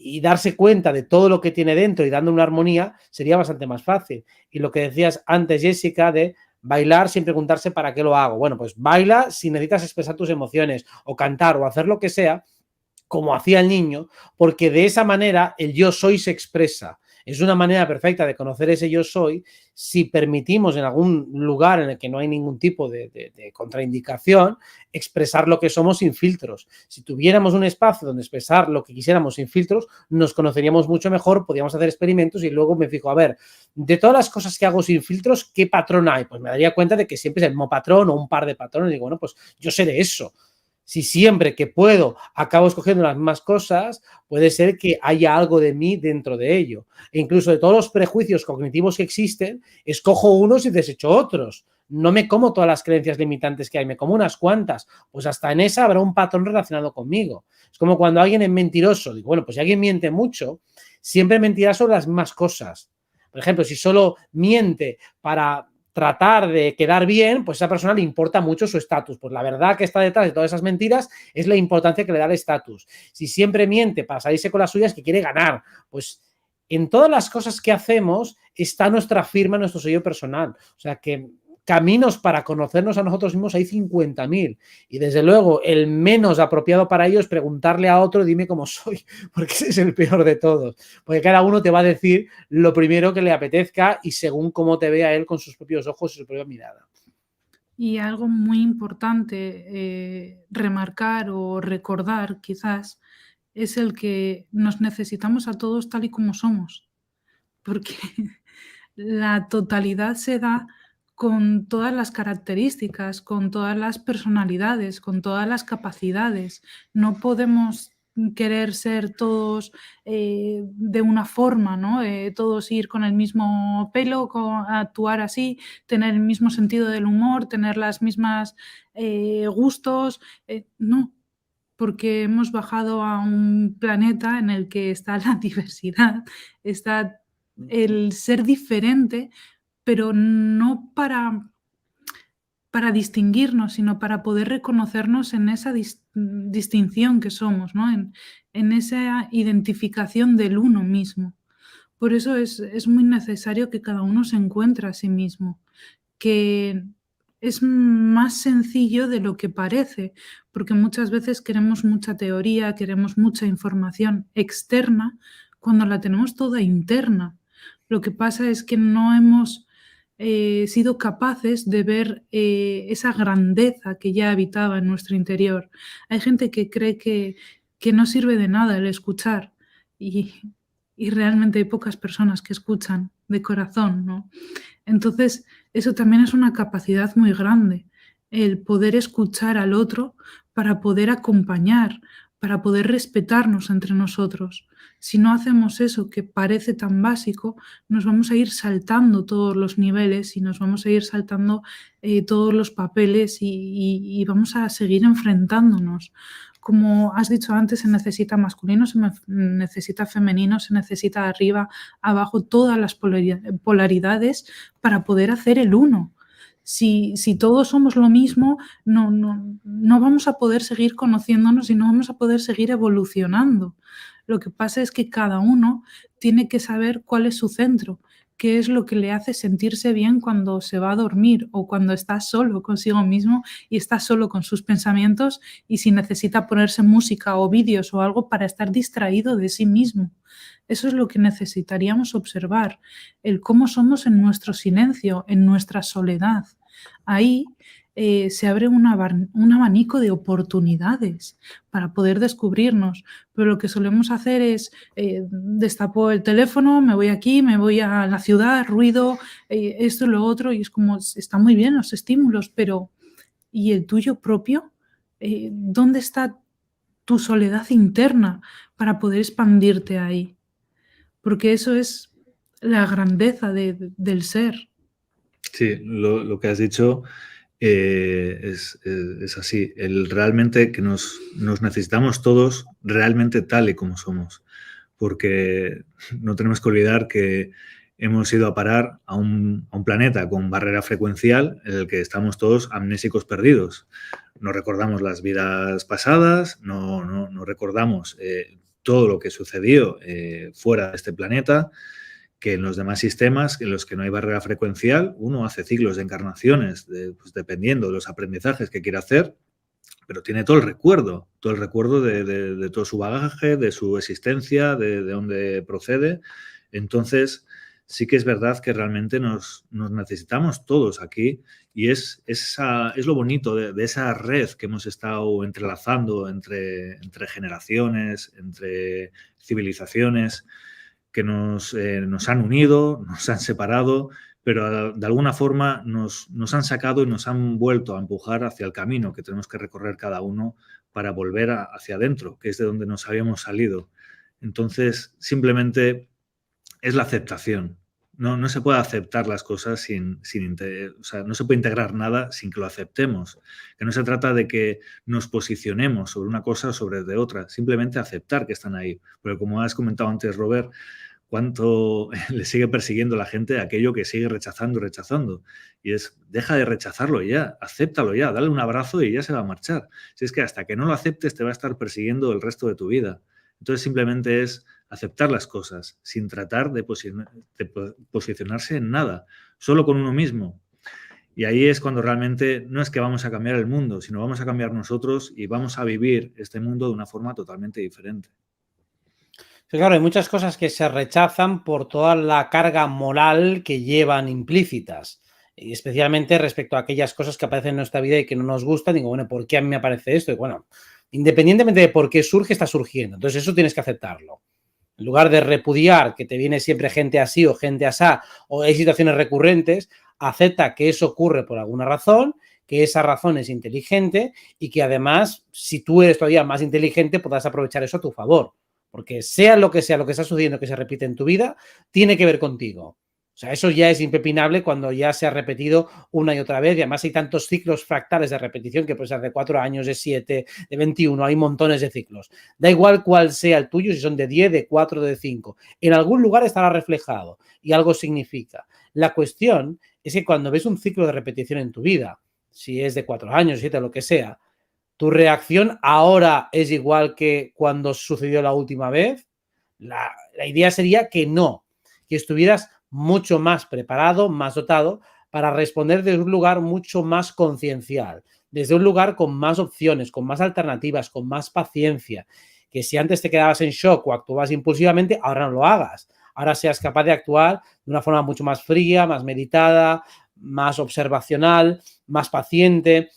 Speaker 3: y darse cuenta de todo lo que tiene dentro y dando una armonía, sería bastante más fácil. Y lo que decías antes, Jessica, de bailar sin preguntarse para qué lo hago. Bueno, pues baila si necesitas expresar tus emociones o cantar o hacer lo que sea, como hacía el niño, porque de esa manera el yo soy se expresa. Es una manera perfecta de conocer ese yo soy si permitimos en algún lugar en el que no hay ningún tipo de contraindicación expresar lo que somos sin filtros. Si tuviéramos un espacio donde expresar lo que quisiéramos sin filtros, nos conoceríamos mucho mejor, podríamos hacer experimentos y luego me fijo, a ver, de todas las cosas que hago sin filtros, ¿qué patrón hay? Pues me daría cuenta de que siempre es el mismo patrón o un par de patrones y digo, bueno, pues yo seré eso. Si siempre que puedo acabo escogiendo las mismas cosas, puede ser que haya algo de mí dentro de ello. E incluso de todos los prejuicios cognitivos que existen, escojo unos y desecho otros. No me como todas las creencias limitantes que hay, me como unas cuantas. Pues hasta en esa habrá un patrón relacionado conmigo. Es como cuando alguien es mentiroso. Digo, bueno, pues si alguien miente mucho, siempre mentirá sobre las mismas cosas. Por ejemplo, si solo miente para tratar de quedar bien, pues a esa persona le importa mucho su estatus. Pues la verdad que está detrás de todas esas mentiras es la importancia que le da el estatus. Si siempre miente para salirse con las suyas, que quiere ganar, pues en todas las cosas que hacemos está nuestra firma, nuestro sello personal. O sea que caminos para conocernos a nosotros mismos hay 50.000 y desde luego el menos apropiado para ello es preguntarle a otro, dime cómo soy, porque ese es el peor de todos, porque cada uno te va a decir lo primero que le apetezca y según cómo te vea él con sus propios ojos y su propia mirada.
Speaker 1: Y algo muy importante remarcar o recordar quizás es el que nos necesitamos a todos tal y como somos, porque la totalidad se da con todas las características, con todas las personalidades, con todas las capacidades. No podemos querer ser todos de una forma, ¿no? Todos ir con el mismo pelo, actuar así, tener el mismo sentido del humor, tener las mismas gustos. No, porque hemos bajado a un planeta en el que está la diversidad, está el ser diferente, pero no para distinguirnos, sino para poder reconocernos en esa distinción que somos, ¿no? En esa identificación del uno mismo. Por eso es muy necesario que cada uno se encuentre a sí mismo, que es más sencillo de lo que parece, porque muchas veces queremos mucha teoría, queremos mucha información externa, cuando la tenemos toda interna. Lo que pasa es que no hemos sido capaces de ver esa grandeza que ya habitaba en nuestro interior. Hay gente que cree que no sirve de nada el escuchar y realmente hay pocas personas que escuchan de corazón, ¿no? Entonces, eso también es una capacidad muy grande, el poder escuchar al otro para poder acompañar, para poder respetarnos entre nosotros. Si no hacemos eso que parece tan básico, nos vamos a ir saltando todos los niveles y nos vamos a ir saltando todos los papeles y vamos a seguir enfrentándonos. Como has dicho antes, se necesita masculino, necesita femenino, se necesita arriba, abajo, todas las polaridades para poder hacer el uno. Si todos somos lo mismo, no vamos a poder seguir conociéndonos y no vamos a poder seguir evolucionando. Lo que pasa es que cada uno tiene que saber cuál es su centro, qué es lo que le hace sentirse bien cuando se va a dormir o cuando está solo consigo mismo y está solo con sus pensamientos y si necesita ponerse música o vídeos o algo para estar distraído de sí mismo. Eso es lo que necesitaríamos observar, el cómo somos en nuestro silencio, en nuestra soledad. ahí se abre un abanico de oportunidades para poder descubrirnos. Pero lo que solemos hacer es, destapo el teléfono, me voy aquí, me voy a la ciudad, ruido, esto y lo otro, y es como, está muy bien los estímulos, pero ¿y el tuyo propio? ¿Dónde está tu soledad interna para poder expandirte ahí? Porque eso es la grandeza del ser.
Speaker 2: Sí, lo que has dicho es así. Realmente que nos necesitamos todos realmente tal y como somos. Porque no tenemos que olvidar que hemos ido a parar a un planeta con barrera frecuencial en el que estamos todos amnésicos perdidos. No recordamos las vidas pasadas, no recordamos todo lo que sucedió fuera de este planeta, que en los demás sistemas en los que no hay barrera frecuencial, uno hace ciclos de encarnaciones, pues dependiendo de los aprendizajes que quiera hacer, pero tiene todo el recuerdo de todo su bagaje, de su existencia, de dónde procede. Entonces, sí que es verdad que realmente nos necesitamos todos aquí, y es lo bonito de esa red que hemos estado entrelazando entre generaciones, entre civilizaciones, que nos han unido, nos han separado, pero de alguna forma nos han sacado y nos han vuelto a empujar hacia el camino que tenemos que recorrer cada uno para volver hacia adentro, que es de donde nos habíamos salido. Entonces, simplemente es la aceptación. No se puede aceptar las cosas o sea, no se puede integrar nada sin que lo aceptemos. Que no se trata de que nos posicionemos sobre una cosa o sobre de otra, simplemente aceptar que están ahí. Porque como has comentado antes, Robert, cuánto le sigue persiguiendo a la gente aquello que sigue rechazando y rechazando. Y deja de rechazarlo ya, acéptalo ya, dale un abrazo y ya se va a marchar. Si es que hasta que no lo aceptes te va a estar persiguiendo el resto de tu vida. Entonces simplemente es aceptar las cosas sin tratar de posicionarse en nada, solo con uno mismo. Y ahí es cuando realmente no es que vamos a cambiar el mundo, sino vamos a cambiar nosotros y vamos a vivir este mundo de una forma totalmente diferente.
Speaker 3: Sí, claro, hay muchas cosas que se rechazan por toda la carga moral que llevan implícitas. Y especialmente respecto a aquellas cosas que aparecen en nuestra vida y que no nos gustan. Digo, bueno, ¿por qué a mí me aparece esto? Y bueno, independientemente de por qué surge, está surgiendo. Entonces eso tienes que aceptarlo. En lugar de repudiar que te viene siempre gente así o gente asá, o hay situaciones recurrentes, acepta que eso ocurre por alguna razón, que esa razón es inteligente y que además, si tú eres todavía más inteligente, podrás aprovechar eso a tu favor. Porque sea lo que está sucediendo que se repite en tu vida, tiene que ver contigo. O sea, eso ya es impepinable cuando ya se ha repetido una y otra vez, y además hay tantos ciclos fractales de repetición que puede ser de 4 años, de 7, de 21, hay montones de ciclos. Da igual cuál sea el tuyo, si son de 10, de 4, de 5. En algún lugar estará reflejado y algo significa. La cuestión es que cuando ves un ciclo de repetición en tu vida, si es de 4 años, 7, lo que sea, ¿tu reacción ahora es igual que cuando sucedió la última vez? La idea sería que no, que estuvieras mucho más preparado, más dotado para responder desde un lugar mucho más conciencial, desde un lugar con más opciones, con más alternativas, con más paciencia, que si antes te quedabas en shock o actuabas impulsivamente, ahora no lo hagas. Ahora seas capaz de actuar de una forma mucho más fría, más meditada, más observacional, más paciente,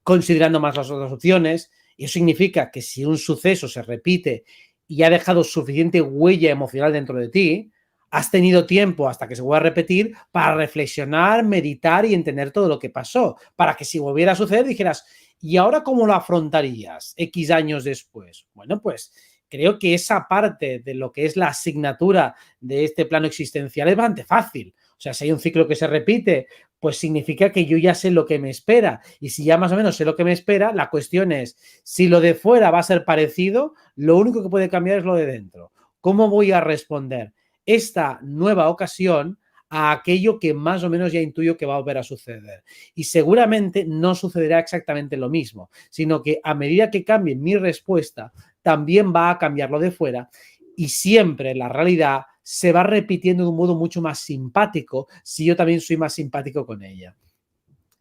Speaker 3: considerando más las otras opciones. Y eso significa que si un suceso se repite y ha dejado suficiente huella emocional dentro de ti, has tenido tiempo hasta que se vuelva a repetir para reflexionar, meditar y entender todo lo que pasó, para que si volviera a suceder dijeras, ¿y ahora cómo lo afrontarías X años después? Bueno, pues creo que esa parte de lo que es la asignatura de este plano existencial es bastante fácil. O sea, si hay un ciclo que se repite, pues significa que yo ya sé lo que me espera. Y si ya más o menos sé lo que me espera, la cuestión es, si lo de fuera va a ser parecido, lo único que puede cambiar es lo de dentro. ¿Cómo voy a responder esta nueva ocasión a aquello que más o menos ya intuyo que va a volver a suceder? Y seguramente no sucederá exactamente lo mismo, sino que a medida que cambie mi respuesta, también va a cambiar lo de fuera, y siempre la realidad se va repitiendo de un modo mucho más simpático si yo también soy más simpático con ella.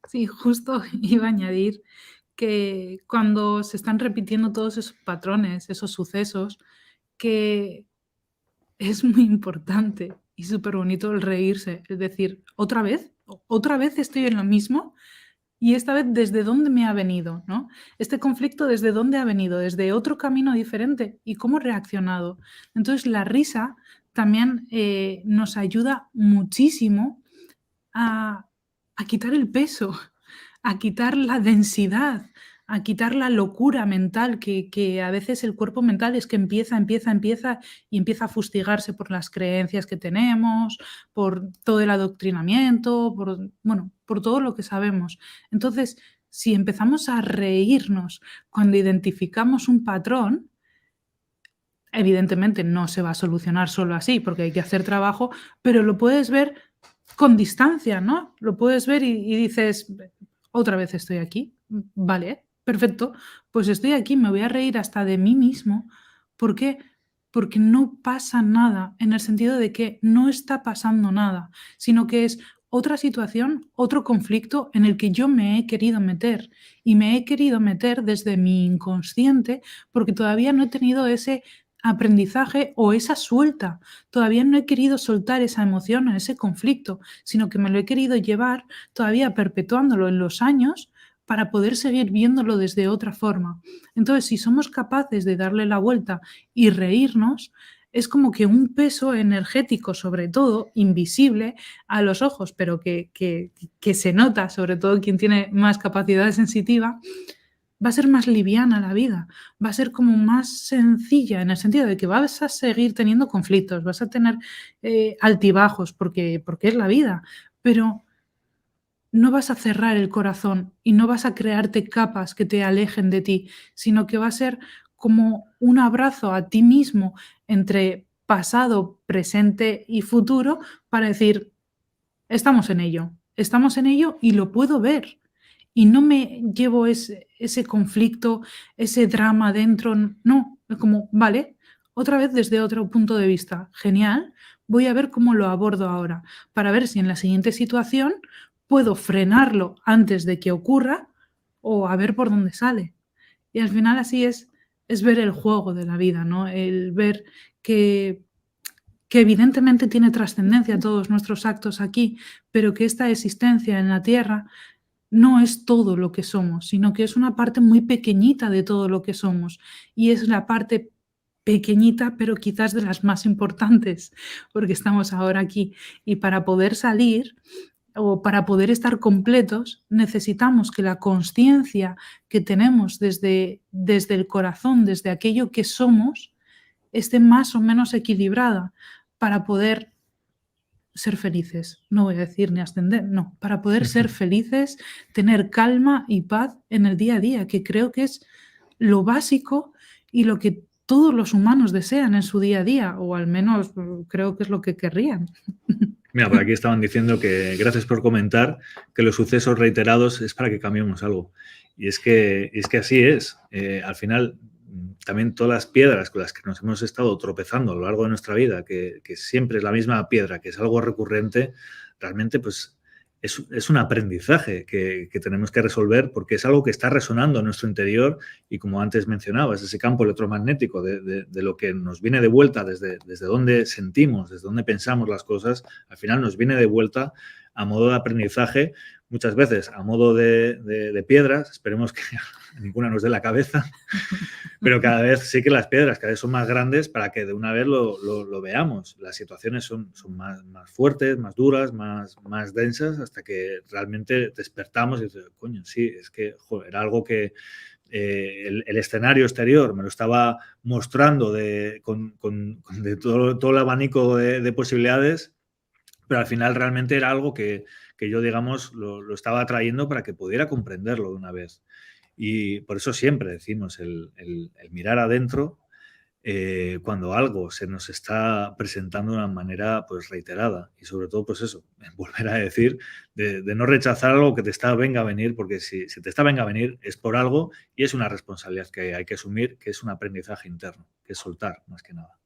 Speaker 1: Sí, justo iba a añadir que cuando se están repitiendo todos esos patrones, esos sucesos, que es muy importante y súper bonito el reírse, es decir, ¿otra vez? otra vez estoy en lo mismo y esta vez ¿desde dónde me ha venido, no? Este conflicto, ¿desde dónde ha venido? ¿Desde otro camino diferente? ¿Y cómo he reaccionado? Entonces, la risa también nos ayuda muchísimo a, a quitar el peso, a quitar la densidad, a quitar la locura mental que a veces el cuerpo mental es que empieza y empieza a fustigarse por las creencias que tenemos, por todo el adoctrinamiento, por todo lo que sabemos. Entonces, si empezamos a reírnos cuando identificamos un patrón, evidentemente no se va a solucionar solo así, porque hay que hacer trabajo, pero lo puedes ver con distancia, ¿no? Lo puedes ver y dices, otra vez estoy aquí, vale, perfecto, pues estoy aquí, me voy a reír hasta de mí mismo. ¿Por qué? Porque no pasa nada, en el sentido de que no está pasando nada, sino que es otra situación, otro conflicto en el que yo me he querido meter y me he querido meter desde mi inconsciente porque todavía no he tenido ese aprendizaje o esa suelta. Todavía no he querido soltar esa emoción o ese conflicto, sino que me lo he querido llevar todavía perpetuándolo en los años para poder seguir viéndolo desde otra forma. Entonces, si somos capaces de darle la vuelta y reírnos, es como que un peso energético, sobre todo, invisible a los ojos, pero que se nota, sobre todo quien tiene más capacidad sensitiva, va a ser más liviana la vida, va a ser como más sencilla en el sentido de que vas a seguir teniendo conflictos, vas a tener altibajos porque es la vida, pero no vas a cerrar el corazón y no vas a crearte capas que te alejen de ti, sino que va a ser como un abrazo a ti mismo entre pasado, presente y futuro para decir, estamos en ello y lo puedo ver. Y no me llevo ese conflicto, ese drama dentro, no, es como, vale, otra vez desde otro punto de vista, genial, voy a ver cómo lo abordo ahora, para ver si en la siguiente situación puedo frenarlo antes de que ocurra o a ver por dónde sale. Y al final así es ver el juego de la vida, ¿no? El ver que evidentemente tiene trascendencia todos nuestros actos aquí, pero que esta existencia en la Tierra no es todo lo que somos, sino que es una parte muy pequeñita de todo lo que somos. Y es la parte pequeñita, pero quizás de las más importantes, porque estamos ahora aquí. Y para poder salir o para poder estar completos, necesitamos que la consciencia que tenemos desde el corazón, desde aquello que somos, esté más o menos equilibrada para poder ser felices. No voy a decir ni ascender, no, para poder ser felices, tener calma y paz en el día a día, que creo que es lo básico y lo que todos los humanos desean en su día a día, o al menos creo que es lo que querrían.
Speaker 2: Mira, por aquí estaban diciendo que gracias por comentar que los sucesos reiterados es para que cambiemos algo. Y es que así es. Al final, también todas las piedras con las que nos hemos estado tropezando a lo largo de nuestra vida, que siempre es la misma piedra, que es algo recurrente, realmente pues es un aprendizaje que tenemos que resolver porque es algo que está resonando en nuestro interior y como antes mencionabas, ese campo electromagnético de lo que nos viene de vuelta desde donde sentimos, desde donde pensamos las cosas, al final nos viene de vuelta a modo de aprendizaje, muchas veces a modo de piedras, esperemos que ninguna nos dé la cabeza, pero cada vez sí que las piedras cada vez son más grandes para que de una vez lo veamos. Las situaciones son más fuertes, más duras, más densas, hasta que realmente despertamos y dices, coño, sí, es que joder, era algo que el escenario exterior me lo estaba mostrando con todo el abanico de posibilidades, pero al final realmente era algo que yo, digamos, lo estaba atrayendo para que pudiera comprenderlo de una vez. Y por eso siempre decimos el mirar adentro cuando algo se nos está presentando de una manera pues reiterada y sobre todo pues eso, volver a decir de no rechazar algo que te está venga a venir, porque si te está venga a venir es por algo y es una responsabilidad que hay que asumir, que es un aprendizaje interno, que es soltar más que nada.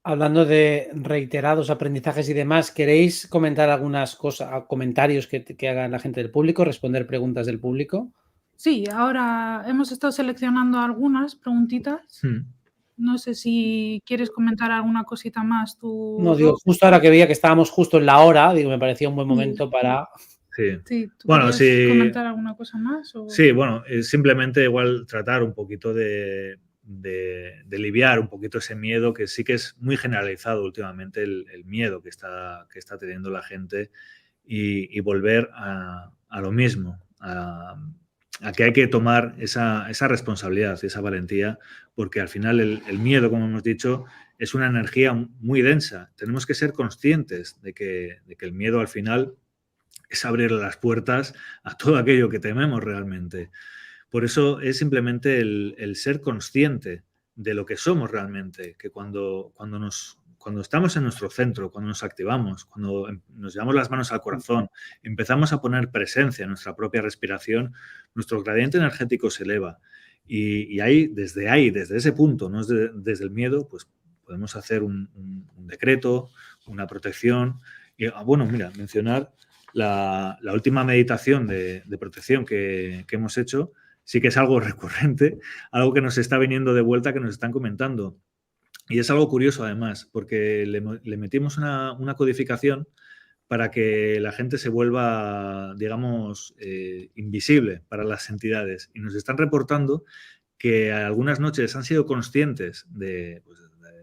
Speaker 3: Hablando de reiterados aprendizajes y demás, ¿queréis comentar algunas cosas, comentarios que haga la gente del público, responder preguntas del público?
Speaker 1: Sí, ahora hemos estado seleccionando algunas preguntitas. No sé si quieres comentar alguna cosita más tú,
Speaker 3: No, digo,
Speaker 1: Rob.
Speaker 3: justo ahora que veía que estábamos justo en la hora, digo, me parecía un buen
Speaker 1: Sí.
Speaker 3: momento para...
Speaker 2: Sí.
Speaker 1: Sí, ¿tú
Speaker 2: Bueno,
Speaker 1: querías
Speaker 2: sí.
Speaker 1: comentar alguna cosa más? O...
Speaker 2: Sí, bueno, simplemente igual tratar un poquito de aliviar un poquito ese miedo que sí que es muy generalizado últimamente, el miedo que está teniendo la gente y volver a lo mismo, a que hay que tomar esa responsabilidad y esa valentía, porque al final el miedo, como hemos dicho, es una energía muy densa. Tenemos que ser conscientes de que el miedo al final es abrir las puertas a todo aquello que tememos realmente. Por eso es simplemente el ser consciente de lo que somos realmente, que cuando estamos en nuestro centro, cuando nos activamos, cuando nos llevamos las manos al corazón, empezamos a poner presencia en nuestra propia respiración, nuestro gradiente energético se eleva. Y desde ese punto, no es desde el miedo, pues podemos hacer un decreto, una protección. Y, bueno, mira, mencionar la última meditación de protección que hemos hecho, sí que es algo recurrente, algo que nos está viniendo de vuelta, que nos están comentando. Y es algo curioso, además, porque le metimos una codificación para que la gente se vuelva, digamos, invisible para las entidades. Y nos están reportando que algunas noches han sido conscientes de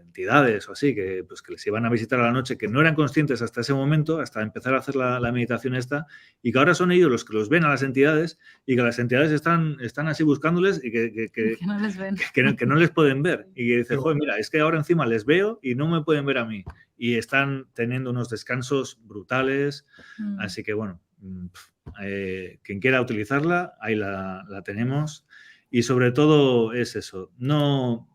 Speaker 2: entidades o así, que les iban a visitar a la noche, que no eran conscientes hasta ese momento, hasta empezar a hacer la meditación esta, y que ahora son ellos los que los ven a las entidades y que las entidades están así buscándoles y
Speaker 1: que no les ven.
Speaker 2: que no les pueden ver. Y que dice, joder, mira, es que ahora encima les veo y no me pueden ver a mí. Y están teniendo unos descansos brutales. Así que, bueno, quien quiera utilizarla, ahí la tenemos. Y sobre todo es eso, no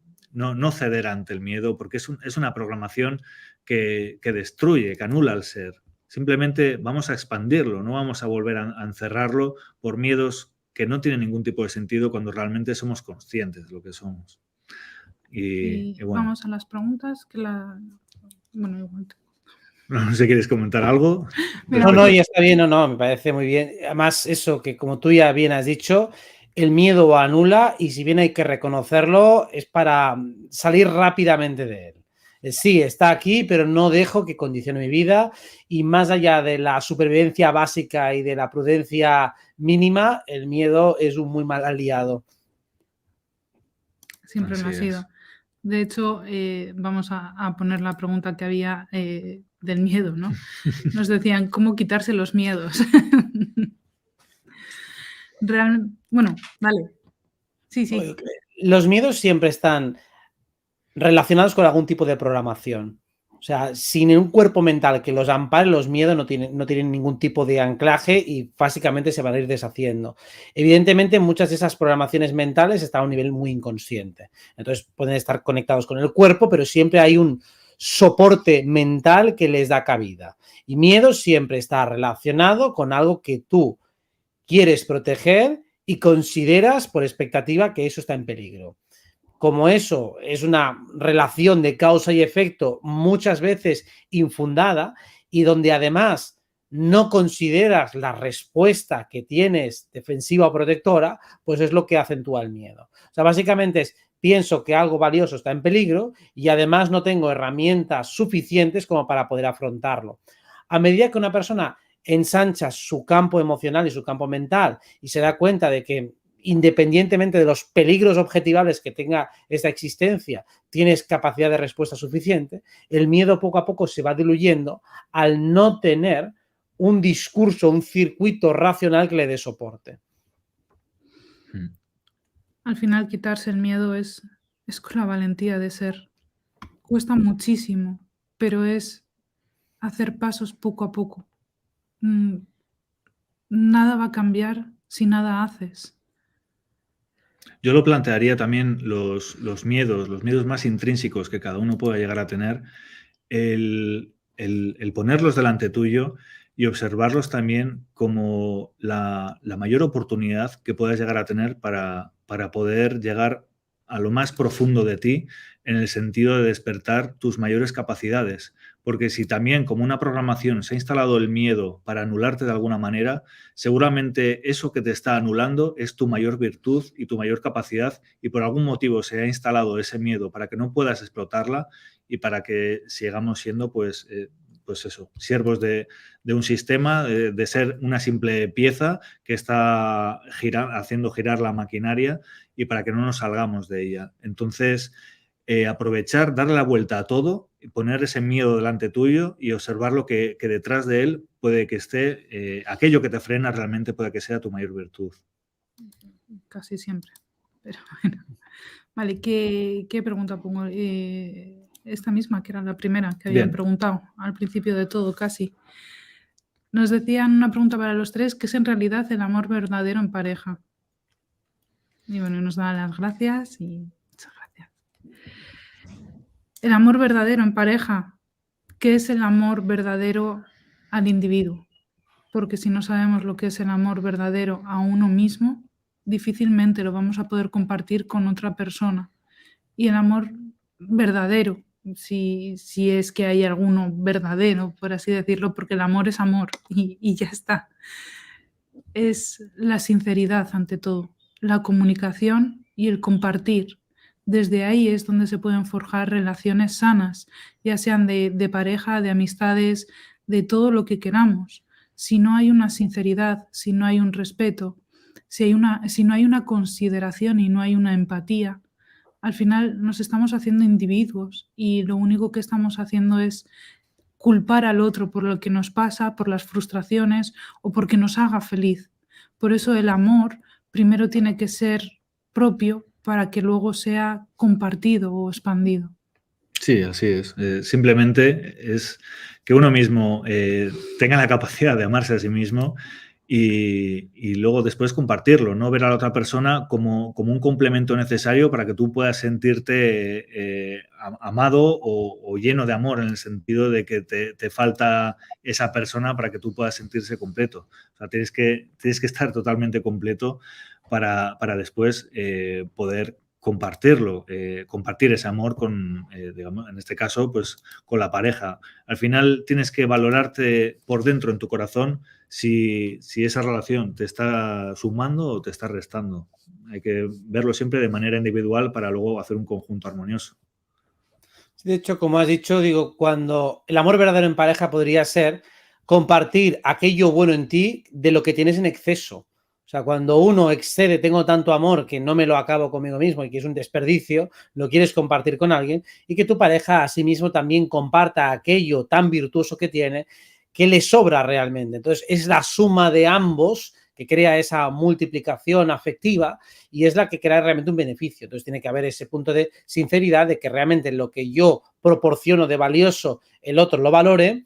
Speaker 2: ceder ante el miedo, porque es una programación que destruye, que anula al ser. Simplemente vamos a expandirlo, no vamos a volver a encerrarlo por miedos que no tienen ningún tipo de sentido cuando realmente somos conscientes de lo que somos. Y bueno.
Speaker 1: Vamos a las preguntas. Bueno, igual.
Speaker 2: No sé si quieres comentar algo.
Speaker 3: No, ya está bien, no, me parece muy bien. Además, eso que como tú ya bien has dicho, el miedo anula y si bien hay que reconocerlo, es para salir rápidamente de él. Sí, está aquí, pero no dejo que condicione mi vida y más allá de la supervivencia básica y de la prudencia mínima, el miedo es un muy mal aliado.
Speaker 1: Siempre lo ha sido. De hecho, vamos a poner la pregunta que había del miedo, ¿no? Nos decían, ¿cómo quitarse los miedos? Bueno, vale. Sí.
Speaker 3: Los miedos siempre están relacionados con algún tipo de programación. O sea, sin un cuerpo mental que los ampare, los miedos no tienen ningún tipo de anclaje y básicamente se van a ir deshaciendo. Evidentemente, muchas de esas programaciones mentales están a un nivel muy inconsciente. Entonces, pueden estar conectados con el cuerpo, pero siempre hay un soporte mental que les da cabida. Y miedo siempre está relacionado con algo que tú quieres proteger y consideras por expectativa que eso está en peligro. Como eso es una relación de causa y efecto muchas veces infundada y donde además no consideras la respuesta que tienes defensiva o protectora, pues es lo que acentúa el miedo. O sea, básicamente es pienso que algo valioso está en peligro y además no tengo herramientas suficientes como para poder afrontarlo. A medida que una persona ensancha su campo emocional y su campo mental y se da cuenta de que independientemente de los peligros objetivables que tenga esta existencia, tienes capacidad de respuesta suficiente, el miedo poco a poco se va diluyendo al no tener un discurso, un circuito racional que le dé soporte.
Speaker 1: Al final, quitarse el miedo es con la valentía de ser. Cuesta muchísimo, pero es hacer pasos poco a poco. Nada va a cambiar si nada haces.
Speaker 2: Yo lo plantearía también los miedos más intrínsecos que cada uno pueda llegar a tener, el ponerlos delante tuyo y observarlos también como la mayor oportunidad que puedas llegar a tener para poder llegar a lo más profundo de ti en el sentido de despertar tus mayores capacidades, porque si también como una programación se ha instalado el miedo para anularte de alguna manera, seguramente eso que te está anulando es tu mayor virtud y tu mayor capacidad, y por algún motivo se ha instalado ese miedo para que no puedas explotarla y para que sigamos siendo pues eso, siervos de un sistema, de ser una simple pieza que está haciendo girar la maquinaria, y para que no nos salgamos de ella. Entonces, aprovechar, darle la vuelta a todo, poner ese miedo delante tuyo y observar lo que detrás de él puede que esté, aquello que te frena realmente puede que sea tu mayor virtud.
Speaker 1: Casi siempre, pero bueno. Vale, ¿qué pregunta pongo? Esta misma, que era la primera que habían preguntado al principio de todo, casi. Nos decían una pregunta para los tres, ¿qué es en realidad el amor verdadero en pareja? Y bueno, nos dan las gracias y muchas gracias. El amor verdadero en pareja, ¿qué es el amor verdadero al individuo? Porque si no sabemos lo que es el amor verdadero a uno mismo, difícilmente lo vamos a poder compartir con otra persona. Y el amor verdadero, si es que hay alguno verdadero, por así decirlo, porque el amor es amor y ya está, es la sinceridad ante todo, la comunicación y el compartir. Desde ahí es donde se pueden forjar relaciones sanas, ya sean de pareja, de amistades, de todo lo que queramos. Si no hay una sinceridad, si no hay un respeto, si no hay una consideración y no hay una empatía, al final nos estamos haciendo individuos y lo único que estamos haciendo es culpar al otro por lo que nos pasa, por las frustraciones o porque nos haga feliz. Por eso el amor primero tiene que ser propio para que luego sea compartido o expandido.
Speaker 2: Sí, así es. Simplemente es que uno mismo tenga la capacidad de amarse a sí mismo y luego después compartirlo, no ver a la otra persona como un complemento necesario para que tú puedas sentirte amado o lleno de amor, en el sentido de que te falta esa persona para que tú puedas sentirse completo. O sea, tienes que estar totalmente completo para después poder compartirlo, compartir ese amor con, digamos, en este caso, pues con la pareja. Al final tienes que valorarte por dentro, en tu corazón, si esa relación te está sumando o te está restando. Hay que verlo siempre de manera individual para luego hacer un conjunto armonioso.
Speaker 3: De hecho, como has dicho, digo, cuando el amor verdadero en pareja podría ser compartir aquello bueno en ti de lo que tienes en exceso. O sea, cuando uno excede, tengo tanto amor que no me lo acabo conmigo mismo y que es un desperdicio, lo quieres compartir con alguien, y que tu pareja a sí mismo también comparta aquello tan virtuoso que tiene, que le sobra realmente. Entonces, es la suma de ambos que crea esa multiplicación afectiva y es la que crea realmente un beneficio. Entonces tiene que haber ese punto de sinceridad, de que realmente lo que yo proporciono de valioso, el otro lo valore,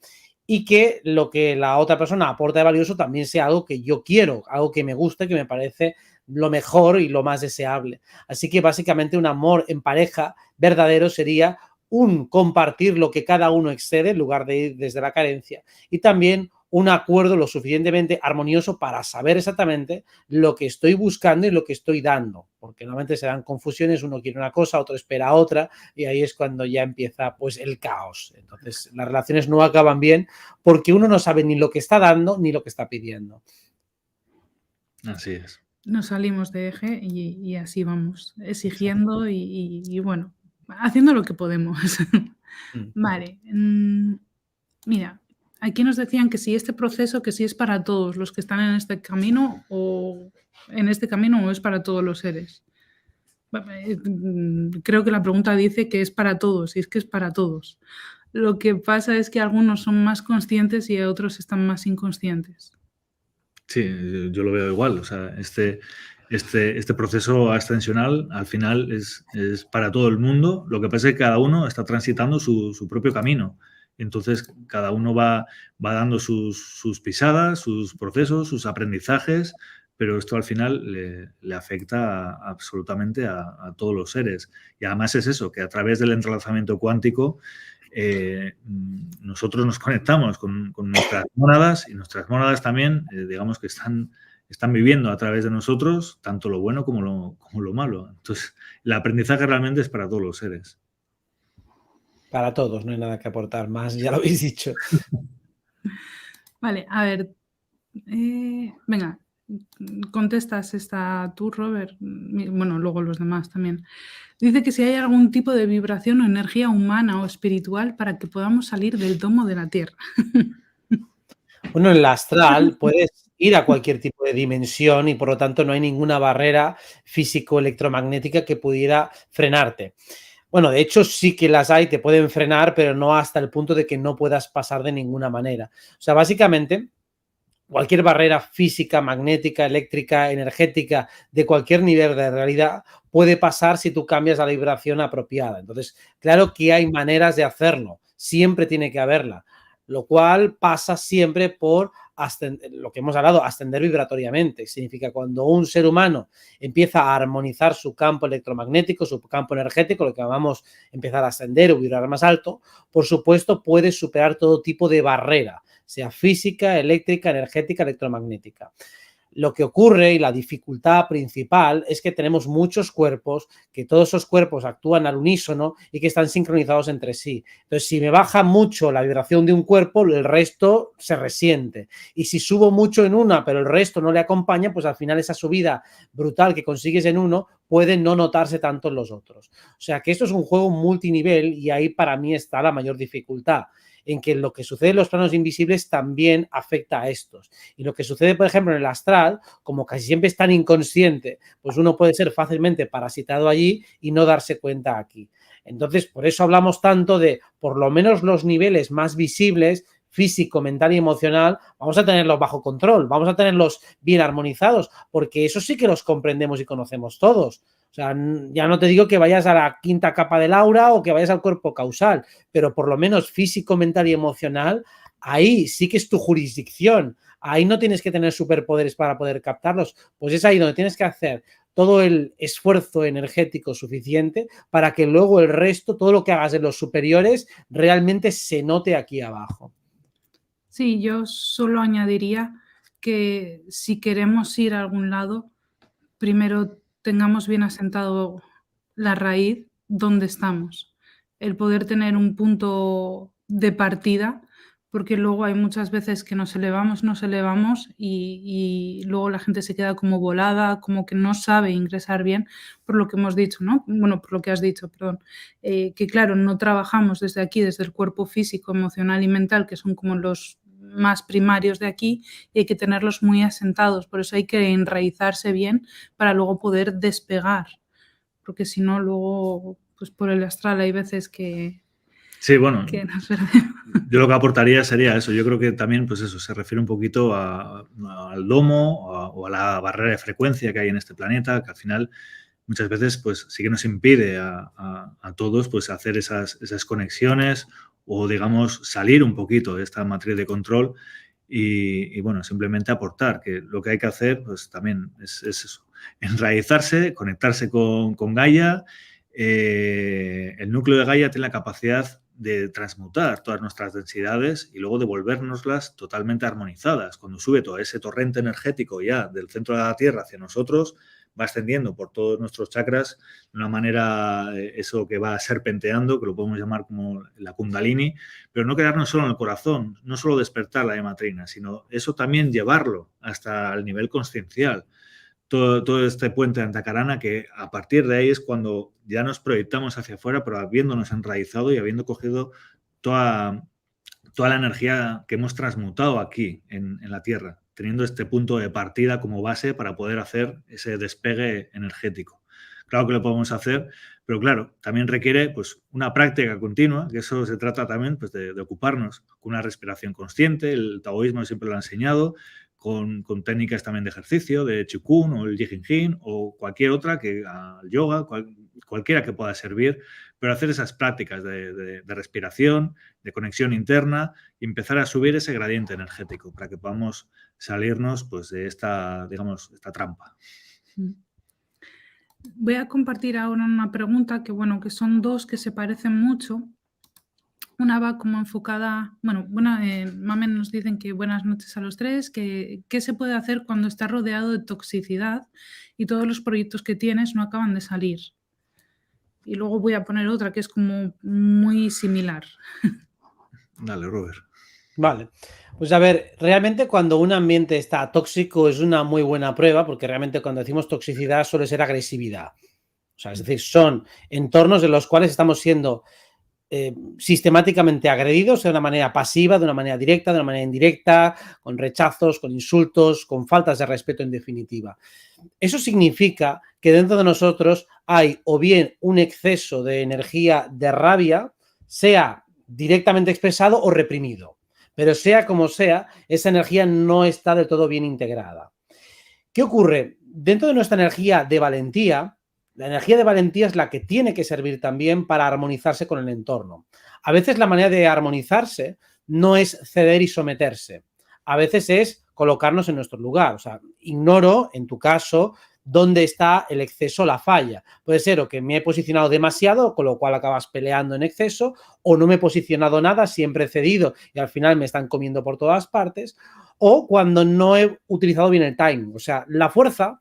Speaker 3: y que lo que la otra persona aporta de valioso también sea algo que yo quiero, algo que me guste, que me parece lo mejor y lo más deseable. Así que básicamente un amor en pareja verdadero sería un compartir lo que cada uno excede en lugar de ir desde la carencia, y también un acuerdo lo suficientemente armonioso para saber exactamente lo que estoy buscando y lo que estoy dando, porque normalmente se dan confusiones, uno quiere una cosa, otro espera otra, y ahí es cuando ya empieza pues el caos. Entonces las relaciones no acaban bien porque uno no sabe ni lo que está dando ni lo que está pidiendo.
Speaker 2: Así es.
Speaker 1: Nos salimos de eje y así vamos, exigiendo y bueno, haciendo lo que podemos. Vale, mira, aquí nos decían que si este proceso, que si es para todos los que están en este camino o es para todos los seres. Creo que la pregunta dice que es para todos, y es que es para todos. Lo que pasa es que algunos son más conscientes y otros están más inconscientes.
Speaker 2: Sí, yo lo veo igual. O sea, este proceso ascensional al final es para todo el mundo. Lo que pasa es que cada uno está transitando su propio camino. Entonces, cada uno va dando sus pisadas, sus procesos, sus aprendizajes, pero esto al final le afecta absolutamente a todos los seres. Y además es eso, que a través del entrelazamiento cuántico nosotros nos conectamos con nuestras mónadas, y nuestras mónadas también, digamos que están viviendo a través de nosotros tanto lo bueno como lo malo. Entonces, el aprendizaje realmente es para todos los seres.
Speaker 3: Para todos, no hay nada que aportar más, ya lo habéis dicho.
Speaker 1: Vale, a ver, venga, contestas esta tú, Robert, bueno, luego los demás también. Dice que si hay algún tipo de vibración o energía humana o espiritual para que podamos salir del domo de la Tierra.
Speaker 3: Bueno, en la astral puedes ir a cualquier tipo de dimensión y por lo tanto no hay ninguna barrera físico-electromagnética que pudiera frenarte. Bueno, de hecho sí que las hay, te pueden frenar, pero no hasta el punto de que no puedas pasar de ninguna manera. O sea, básicamente cualquier barrera física, magnética, eléctrica, energética, de cualquier nivel de realidad, puede pasar si tú cambias la vibración apropiada. Entonces, claro que hay maneras de hacerlo, siempre tiene que haberla, lo cual pasa siempre por lo que hemos hablado, ascender vibratoriamente. Significa cuando un ser humano empieza a armonizar su campo electromagnético, su campo energético, lo que llamamos empezar a ascender o vibrar más alto, por supuesto puede superar todo tipo de barrera, sea física, eléctrica, energética, electromagnética. Lo que ocurre y la dificultad principal es que tenemos muchos cuerpos, que todos esos cuerpos actúan al unísono y que están sincronizados entre sí. Entonces, si me baja mucho la vibración de un cuerpo, el resto se resiente. Y si subo mucho en una, pero el resto no le acompaña, pues al final esa subida brutal que consigues en uno puede no notarse tanto en los otros. O sea que esto es un juego multinivel y ahí para mí está la mayor dificultad, en que lo que sucede en los planos invisibles también afecta a estos. Y lo que sucede, por ejemplo, en el astral, como casi siempre es tan inconsciente, pues uno puede ser fácilmente parasitado allí y no darse cuenta aquí. Entonces, por eso hablamos tanto de, por lo menos los niveles más visibles, físico, mental y emocional, vamos a tenerlos bajo control, vamos a tenerlos bien armonizados, porque eso sí que los comprendemos y conocemos todos. O sea, ya no te digo que vayas a la quinta capa del aura o que vayas al cuerpo causal, pero por lo menos físico, mental y emocional, ahí sí que es tu jurisdicción. Ahí no tienes que tener superpoderes para poder captarlos. Pues es ahí donde tienes que hacer todo el esfuerzo energético suficiente para que luego el resto, todo lo que hagas en los superiores, realmente se note aquí abajo.
Speaker 1: Sí, yo solo añadiría que si queremos ir a algún lado, primero tengamos bien asentado la raíz donde estamos. El poder tener un punto de partida, porque luego hay muchas veces que nos elevamos y luego la gente se queda como volada, como que no sabe ingresar bien, por lo que hemos dicho, ¿no? Bueno, por lo que has dicho, perdón. Que claro, no trabajamos desde aquí, desde el cuerpo físico, emocional y mental, que son como los más primarios de aquí, y hay que tenerlos muy asentados. Por eso hay que enraizarse bien para luego poder despegar, porque si no, luego, pues por el astral hay veces que
Speaker 2: Sí, bueno,
Speaker 1: nos perdemos.
Speaker 2: yo lo que aportaría sería eso. Yo creo que también, pues eso, se refiere un poquito al domo o a la barrera de frecuencia que hay en este planeta, que al final muchas veces pues sí que nos impide a todos pues hacer esas conexiones o, digamos, salir un poquito de esta matriz de control y bueno, simplemente aportar, que lo que hay que hacer pues también es eso, enraizarse, conectarse con Gaia. El núcleo de Gaia tiene la capacidad de transmutar todas nuestras densidades y luego devolvérnoslas totalmente armonizadas. Cuando sube todo ese torrente energético ya del centro de la Tierra hacia nosotros, va ascendiendo por todos nuestros chakras de una manera, eso que va serpenteando, que lo podemos llamar como la Kundalini, pero no quedarnos solo en el corazón, no solo despertar la hematrina, sino eso también llevarlo hasta el nivel consciencial. Todo este puente de Antacarana, que a partir de ahí es cuando ya nos proyectamos hacia afuera, pero habiéndonos enraizado y habiendo cogido toda la energía que hemos transmutado aquí en la Tierra, teniendo este punto de partida como base para poder hacer ese despegue energético. Claro que lo podemos hacer, pero claro, también requiere pues, una práctica continua, que eso se trata también pues, de ocuparnos con una respiración consciente. El taoísmo siempre lo ha enseñado, con técnicas también de ejercicio, de Qigong o el Jing o cualquier otra, que al yoga, cualquiera que pueda servir, pero hacer esas prácticas de respiración, de conexión interna y empezar a subir ese gradiente energético para que podamos salirnos pues, de esta, digamos, esta trampa.
Speaker 1: Voy a compartir ahora una pregunta que, bueno, que son dos que se parecen mucho. Una va como enfocada, bueno, Mamen nos dicen que buenas noches a los tres, que qué se puede hacer cuando estás rodeado de toxicidad y todos los proyectos que tienes no acaban de salir. Y luego voy a poner otra que es como muy similar.
Speaker 2: Dale, Robert.
Speaker 3: Vale. Pues a ver, realmente cuando un ambiente está tóxico es una muy buena prueba, porque realmente cuando decimos toxicidad suele ser agresividad. O sea, es decir, son entornos en los cuales estamos siendo sistemáticamente agredidos de una manera pasiva, de una manera directa, de una manera indirecta, con rechazos, con insultos, con faltas de respeto en definitiva. Eso significa que dentro de nosotros hay o bien un exceso de energía de rabia, sea directamente expresado o reprimido. Pero sea como sea, esa energía no está del todo bien integrada. ¿Qué ocurre? Dentro de nuestra energía de valentía, la energía de valentía es la que tiene que servir también para armonizarse con el entorno. A veces la manera de armonizarse no es ceder y someterse. A veces es colocarnos en nuestro lugar. O sea, ignoro, en tu caso, dónde está el exceso, la falla. Puede ser o que me he posicionado demasiado, con lo cual acabas peleando en exceso, o no me he posicionado nada, siempre he cedido y al final me están comiendo por todas partes, o cuando no he utilizado bien el timing. O sea, la fuerza,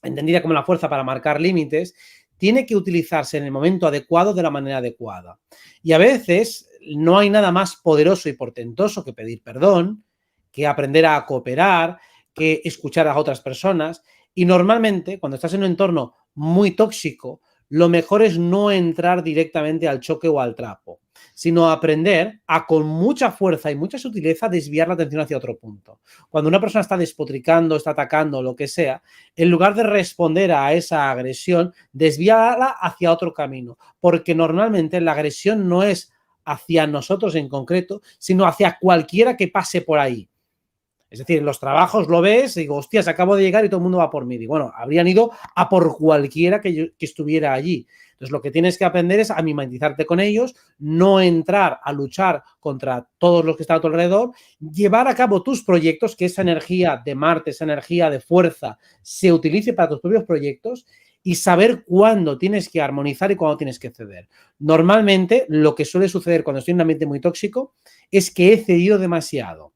Speaker 3: entendida como la fuerza para marcar límites, tiene que utilizarse en el momento adecuado de la manera adecuada. Y a veces no hay nada más poderoso y portentoso que pedir perdón, que aprender a cooperar, que escuchar a otras personas. Y normalmente, cuando estás en un entorno muy tóxico, lo mejor es no entrar directamente al choque o al trapo, sino aprender a, con mucha fuerza y mucha sutileza, desviar la atención hacia otro punto. Cuando una persona está despotricando, está atacando, lo que sea, en lugar de responder a esa agresión, desvíala hacia otro camino, porque normalmente la agresión no es hacia nosotros en concreto, sino hacia cualquiera que pase por ahí. Es decir, en los trabajos lo ves y digo, hostias, acabo de llegar y todo el mundo va por mí. Y bueno, habrían ido a por cualquiera que estuviera allí. Entonces, lo que tienes que aprender es a mimetizarte con ellos, no entrar a luchar contra todos los que están a tu alrededor, llevar a cabo tus proyectos, que esa energía de Marte, esa energía de fuerza, se utilice para tus propios proyectos y saber cuándo tienes que armonizar y cuándo tienes que ceder. Normalmente, lo que suele suceder cuando estoy en un ambiente muy tóxico es que he cedido demasiado.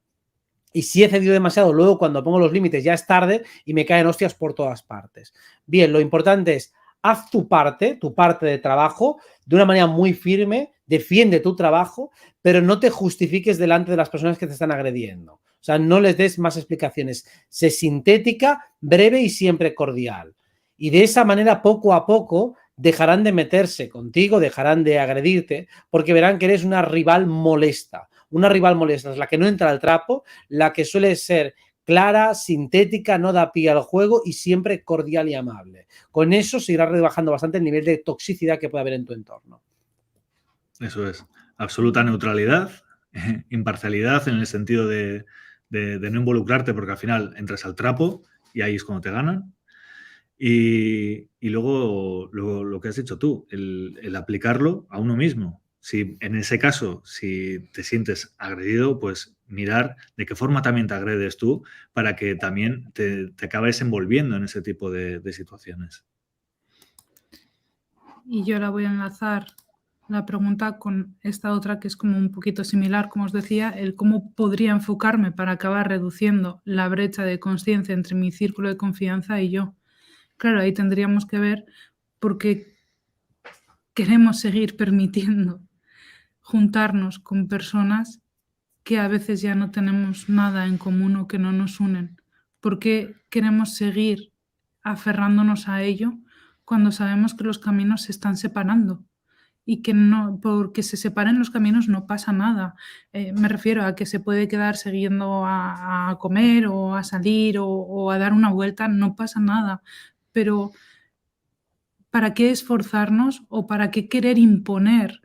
Speaker 3: Y si he cedido demasiado, luego cuando pongo los límites ya es tarde y me caen hostias por todas partes. Bien, lo importante es, haz tu parte de trabajo de una manera muy firme, defiende tu trabajo, pero no te justifiques delante de las personas que te están agrediendo. O sea, no les des más explicaciones. Sé sintética, breve y siempre cordial. Y de esa manera, poco a poco, dejarán de meterse contigo, dejarán de agredirte, porque verán que eres una rival molesta. Una rival molesta es la que no entra al trapo, la que suele ser clara, sintética, no da pie al juego y siempre cordial y amable. Con eso se irá rebajando bastante el nivel de toxicidad que puede haber en tu entorno.
Speaker 2: Eso es. Absoluta neutralidad, imparcialidad en el sentido de no involucrarte porque al final entras al trapo y ahí es cuando te ganan. Y luego lo que has dicho tú, el aplicarlo a uno mismo. Si en ese caso, si te sientes agredido, pues mirar de qué forma también te agredes tú para que también te acabes envolviendo en ese tipo de situaciones.
Speaker 1: Y yo la voy a enlazar la pregunta con esta otra que es como un poquito similar, como os decía, el cómo podría enfocarme para acabar reduciendo la brecha de consciencia entre mi círculo de confianza y yo. Claro, ahí tendríamos que ver por qué queremos seguir permitiendo juntarnos con personas que a veces ya no tenemos nada en común o que no nos unen. ¿Por qué queremos seguir aferrándonos a ello cuando sabemos que los caminos se están separando? Y que no, porque se separen los caminos no pasa nada. Me refiero a que se puede quedar siguiendo a comer o a salir o a dar una vuelta, no pasa nada. Pero ¿para qué esforzarnos o para qué querer imponer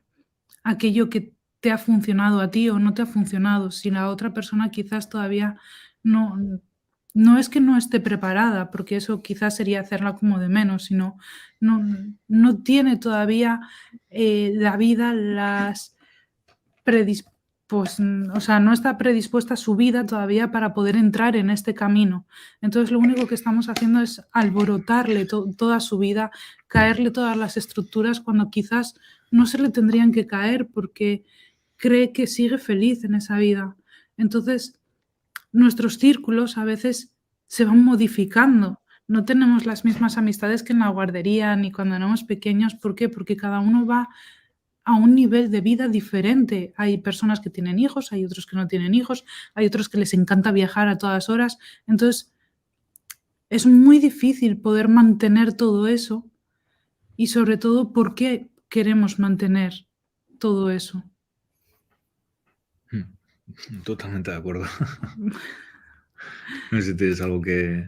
Speaker 1: aquello que te ha funcionado a ti o no te ha funcionado? Si la otra persona quizás todavía no, no es que no esté preparada, porque eso quizás sería hacerla como de menos, sino no tiene todavía la vida las o sea, no está predispuesta su vida todavía para poder entrar en este camino. Entonces, lo único que estamos haciendo es alborotarle toda su vida, caerle todas las estructuras cuando quizás no se le tendrían que caer porque cree que sigue feliz en esa vida. Entonces, nuestros círculos a veces se van modificando, No tenemos las mismas amistades que en la guardería ni cuando éramos pequeños. ¿Por qué? Porque cada uno va a un nivel de vida diferente. Hay personas que tienen hijos, hay otros que no tienen hijos, hay otros que les encanta viajar a todas horas. Entonces, es muy difícil poder mantener todo eso y sobre todo, ¿por qué queremos mantener todo eso?
Speaker 2: Totalmente de acuerdo. No sé si tienes algo que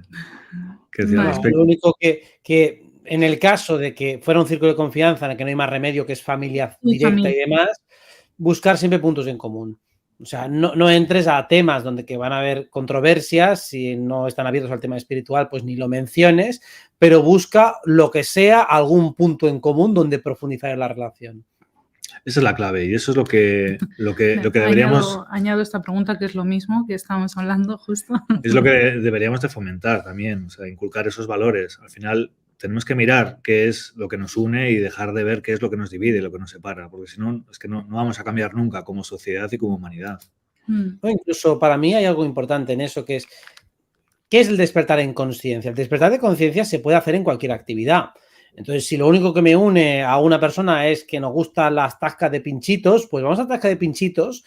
Speaker 2: decir al
Speaker 1: Vale.
Speaker 3: No,
Speaker 2: respecto.
Speaker 3: lo único que en el caso de que fuera un círculo de confianza en el que no hay más remedio, que es familia
Speaker 1: Y
Speaker 3: directa y
Speaker 1: familia.
Speaker 3: demás, buscar siempre puntos en común. O sea, no entres a temas donde que van a haber controversias, si no están abiertos al tema espiritual, pues ni lo menciones, pero busca lo que sea algún punto en común donde profundizar en la relación.
Speaker 2: Esa es la clave y eso es lo que deberíamos,
Speaker 1: Añado esta pregunta, que es lo mismo que estábamos hablando justo.
Speaker 2: es lo que deberíamos de fomentar también, o sea, inculcar esos valores. Al final tenemos que mirar qué es lo que nos une y dejar de ver qué es lo que nos divide y lo que nos separa, porque si no, es que no vamos a cambiar nunca como sociedad y como humanidad.
Speaker 3: ¿No? Incluso para mí hay algo importante en eso, que es ¿qué es el despertar en conciencia? El despertar de conciencia se puede hacer en cualquier actividad. Entonces, si lo único que me une a una persona es que nos gustan las tascas de pinchitos, pues vamos a tasca de pinchitos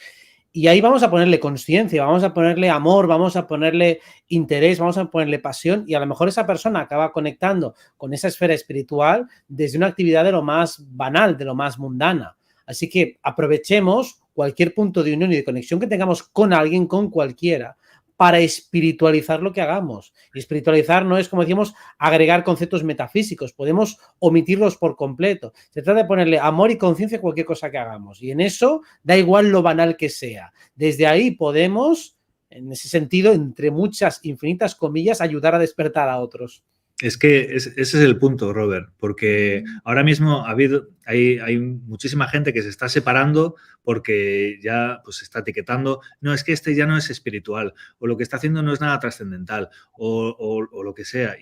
Speaker 3: y ahí vamos a ponerle conciencia, vamos a ponerle amor, vamos a ponerle interés, vamos a ponerle pasión y a lo mejor esa persona acaba conectando con esa esfera espiritual desde una actividad de lo más banal, de lo más mundana. Así que aprovechemos cualquier punto de unión y de conexión que tengamos con alguien, con cualquiera, para espiritualizar lo que hagamos. Y espiritualizar no es, como decíamos, agregar conceptos metafísicos. Podemos omitirlos por completo. Se trata de ponerle amor y conciencia a cualquier cosa que hagamos. Y en eso da igual lo banal que sea. Desde ahí podemos, en ese sentido, entre muchas infinitas comillas, ayudar a despertar a otros.
Speaker 2: Es que ese es el punto, Robert, porque ahora mismo hay muchísima gente que se está separando porque ya pues, se está etiquetando, no, es que este ya no es espiritual, o lo que está haciendo no es nada trascendental, o lo que sea,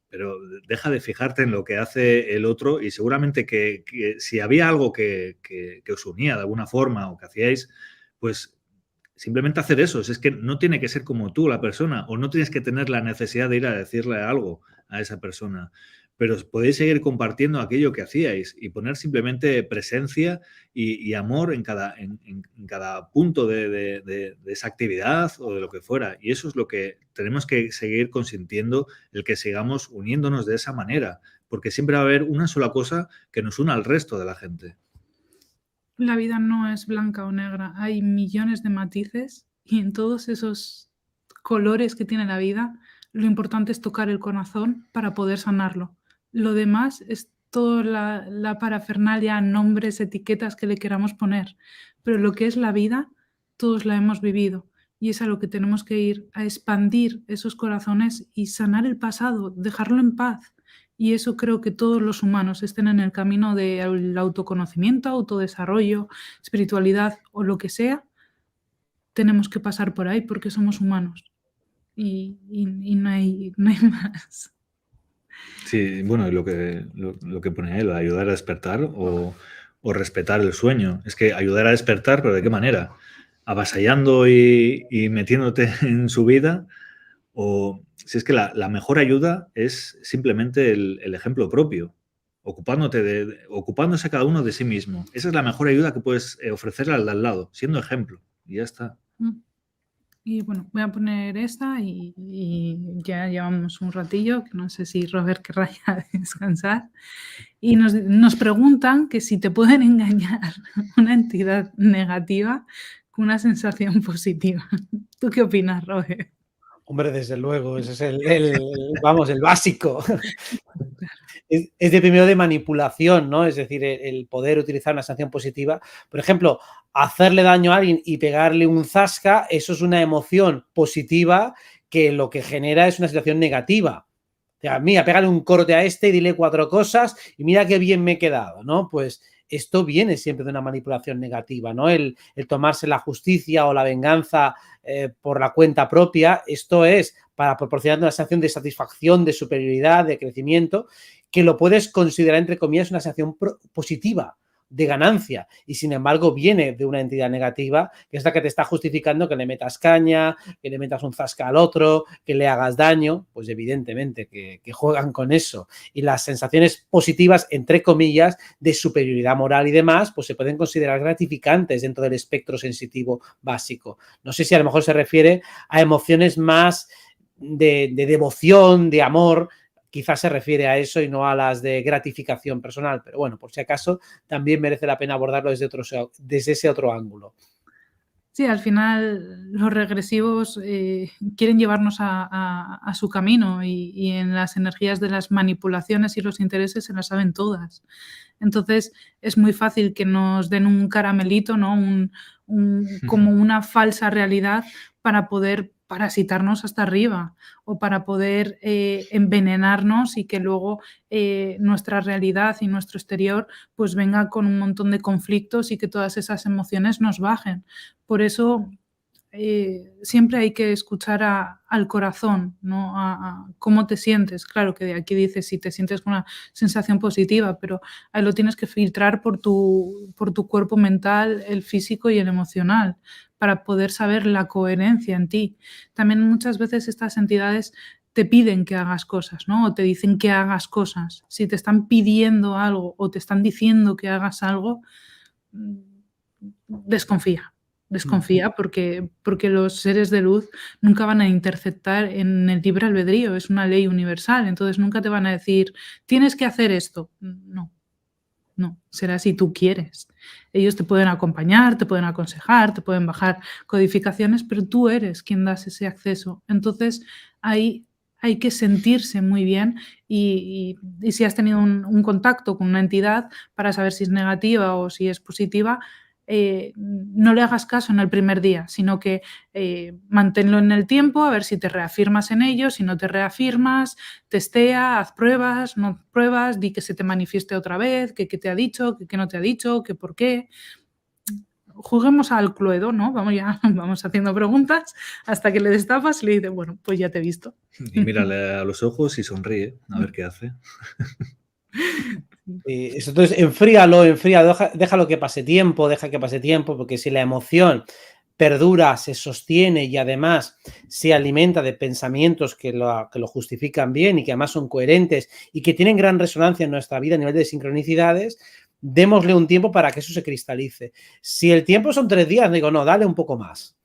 Speaker 2: pero deja de fijarte en lo que hace el otro y seguramente que si había algo que os unía de alguna forma o que hacíais, pues simplemente hacer eso. Es que no tiene que ser como tú la persona o no tienes que tener la necesidad de ir a decirle algo a esa persona, pero podéis seguir compartiendo aquello que hacíais y poner simplemente presencia y amor en cada punto de esa actividad o de lo que fuera. Y eso es lo que tenemos que seguir consintiendo, el que sigamos uniéndonos de esa manera, porque siempre va a haber una sola cosa que nos una al resto de la gente.
Speaker 1: La vida no es blanca o negra, hay millones de matices y en todos esos colores que tiene la vida, lo importante es tocar el corazón para poder sanarlo. Lo demás es toda la parafernalia, nombres, etiquetas que le queramos poner, pero lo que es la vida, todos la hemos vivido y es a lo que tenemos que ir, a expandir esos corazones y sanar el pasado, dejarlo en paz. Y eso creo que todos los humanos estén en el camino del autoconocimiento, autodesarrollo, espiritualidad o lo que sea, tenemos que pasar por ahí porque somos humanos y no hay más.
Speaker 2: Sí, bueno, lo que pone él, ayudar a despertar o respetar el sueño. Es que ayudar a despertar, pero ¿de qué manera? ¿Avasallando y metiéndote en su vida? O si es que la mejor ayuda es simplemente el ejemplo propio, ocupándose cada uno de sí mismo. Esa es la mejor ayuda que puedes ofrecerle al de al lado, siendo ejemplo. Y ya está.
Speaker 1: Y bueno, voy a poner esta y ya llevamos un ratillo, que no sé si Robert querrá ya descansar. Y nos preguntan que si te pueden engañar una entidad negativa con una sensación positiva. ¿Tú qué opinas, Robert?
Speaker 3: Hombre, desde luego, ese es el básico. Es de primero de manipulación, ¿no? Es decir, el poder utilizar una sensación positiva. Por ejemplo, hacerle daño a alguien y pegarle un zasca, eso es una emoción positiva que lo que genera es una situación negativa. O sea, mira, pégale un corte a este y dile 4 cosas y mira qué bien me he quedado, ¿no? Pues esto viene siempre de una manipulación negativa, ¿no? El tomarse la justicia o la venganza por la cuenta propia, esto es para proporcionar una sensación de satisfacción, de superioridad, de crecimiento, que lo puedes considerar, entre comillas, una sensación positiva, de ganancia y sin embargo viene de una entidad negativa, que es la que te está justificando que le metas caña, que le metas un zasca al otro, que le hagas daño, pues evidentemente que juegan con eso. Y las sensaciones positivas, entre comillas, de superioridad moral y demás, pues se pueden considerar gratificantes dentro del espectro sensitivo básico. No sé si a lo mejor se refiere a emociones más de devoción, de amor, quizás se refiere a eso y no a las de gratificación personal, pero bueno, por si acaso también merece la pena abordarlo desde ese otro ángulo.
Speaker 1: Sí, al final los regresivos quieren llevarnos a su camino y en las energías de las manipulaciones y los intereses se las saben todas. Entonces es muy fácil que nos den un caramelito, ¿no? Como una falsa realidad para poder parasitarnos hasta arriba o para poder envenenarnos y que luego nuestra realidad y nuestro exterior pues venga con un montón de conflictos y que todas esas emociones nos bajen. Por eso siempre hay que escuchar al corazón, ¿no? A cómo te sientes. Claro que de aquí dices si te sientes con una sensación positiva, pero ahí lo tienes que filtrar por tu cuerpo mental, el físico y el emocional, para poder saber la coherencia en ti. También muchas veces estas entidades te piden que hagas cosas, ¿no? O te dicen que hagas cosas. Si te están pidiendo algo o te están diciendo que hagas algo, desconfía. Desconfía porque los seres de luz nunca van a interceptar en el libre albedrío, es una ley universal, entonces nunca te van a decir, tienes que hacer esto. No, no, será si tú quieres. Ellos te pueden acompañar, te pueden aconsejar, te pueden bajar codificaciones, pero tú eres quien das ese acceso. Entonces ahí hay que sentirse muy bien y si has tenido un contacto con una entidad para saber si es negativa o si es positiva, no le hagas caso en el primer día, sino que manténlo en el tiempo, a ver si te reafirmas en ello, si no te reafirmas, testea, haz pruebas, no pruebas, di que se te manifieste otra vez, que te ha dicho, que no te ha dicho, que por qué. Juguemos al Cluedo, ¿no? Vamos haciendo preguntas hasta que le destapas y le dices, bueno, pues ya te he visto.
Speaker 2: Y mírale a los ojos y sonríe, a ver qué hace.
Speaker 3: Entonces, enfríalo, déjalo que pase tiempo, deja que pase tiempo, porque si la emoción perdura, se sostiene y además se alimenta de pensamientos que lo justifican bien y que además son coherentes y que tienen gran resonancia en nuestra vida a nivel de sincronicidades, démosle un tiempo para que eso se cristalice. Si el tiempo son 3 días, digo, no, dale un poco más.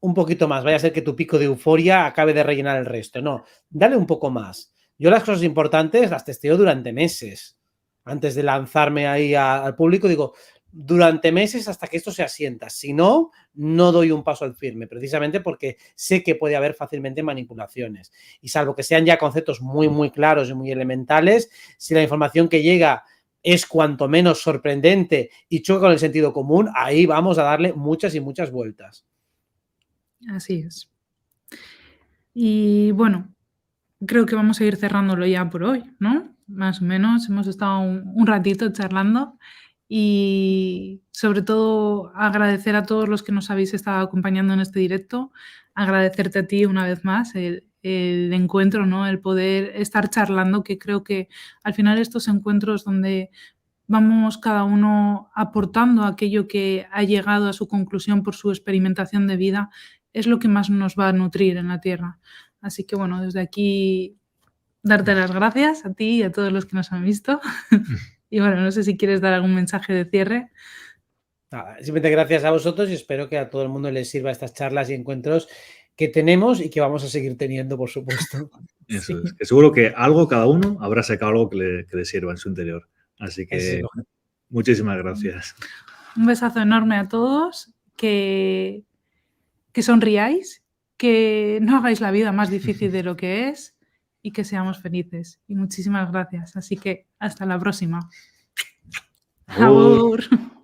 Speaker 3: Un poquito más, vaya a ser que tu pico de euforia acabe de rellenar el resto. No, dale un poco más. Yo las cosas importantes las testeo durante meses. Antes de lanzarme ahí al público, digo, durante meses hasta que esto se asienta. Si no, no doy un paso al firme, precisamente porque sé que puede haber fácilmente manipulaciones. Y salvo que sean ya conceptos muy, muy claros y muy elementales, si la información que llega es cuanto menos sorprendente y choca con el sentido común, ahí vamos a darle muchas y muchas vueltas.
Speaker 1: Así es. Y bueno, creo que vamos a ir cerrándolo ya por hoy, ¿no? Más o menos, hemos estado un ratito charlando y sobre todo agradecer a todos los que nos habéis estado acompañando en este directo, agradecerte a ti una vez más el encuentro, ¿no? El poder estar charlando, que creo que al final estos encuentros donde vamos cada uno aportando aquello que ha llegado a su conclusión por su experimentación de vida, es lo que más nos va a nutrir en la Tierra. Así que bueno, desde aquí darte las gracias a ti y a todos los que nos han visto. Y bueno, no sé si quieres dar algún mensaje de cierre.
Speaker 3: Nada, simplemente gracias a vosotros y espero que a todo el mundo les sirva estas charlas y encuentros que tenemos y que vamos a seguir teniendo, por supuesto.
Speaker 2: Eso es, que seguro que algo, cada uno, habrá sacado algo que le sirva en su interior. Así que muchísimas gracias.
Speaker 1: Un besazo enorme a todos, que sonriáis, que no hagáis la vida más difícil de lo que es y que seamos felices. Y muchísimas gracias. Así que hasta la próxima.
Speaker 2: Agur.
Speaker 1: Agur.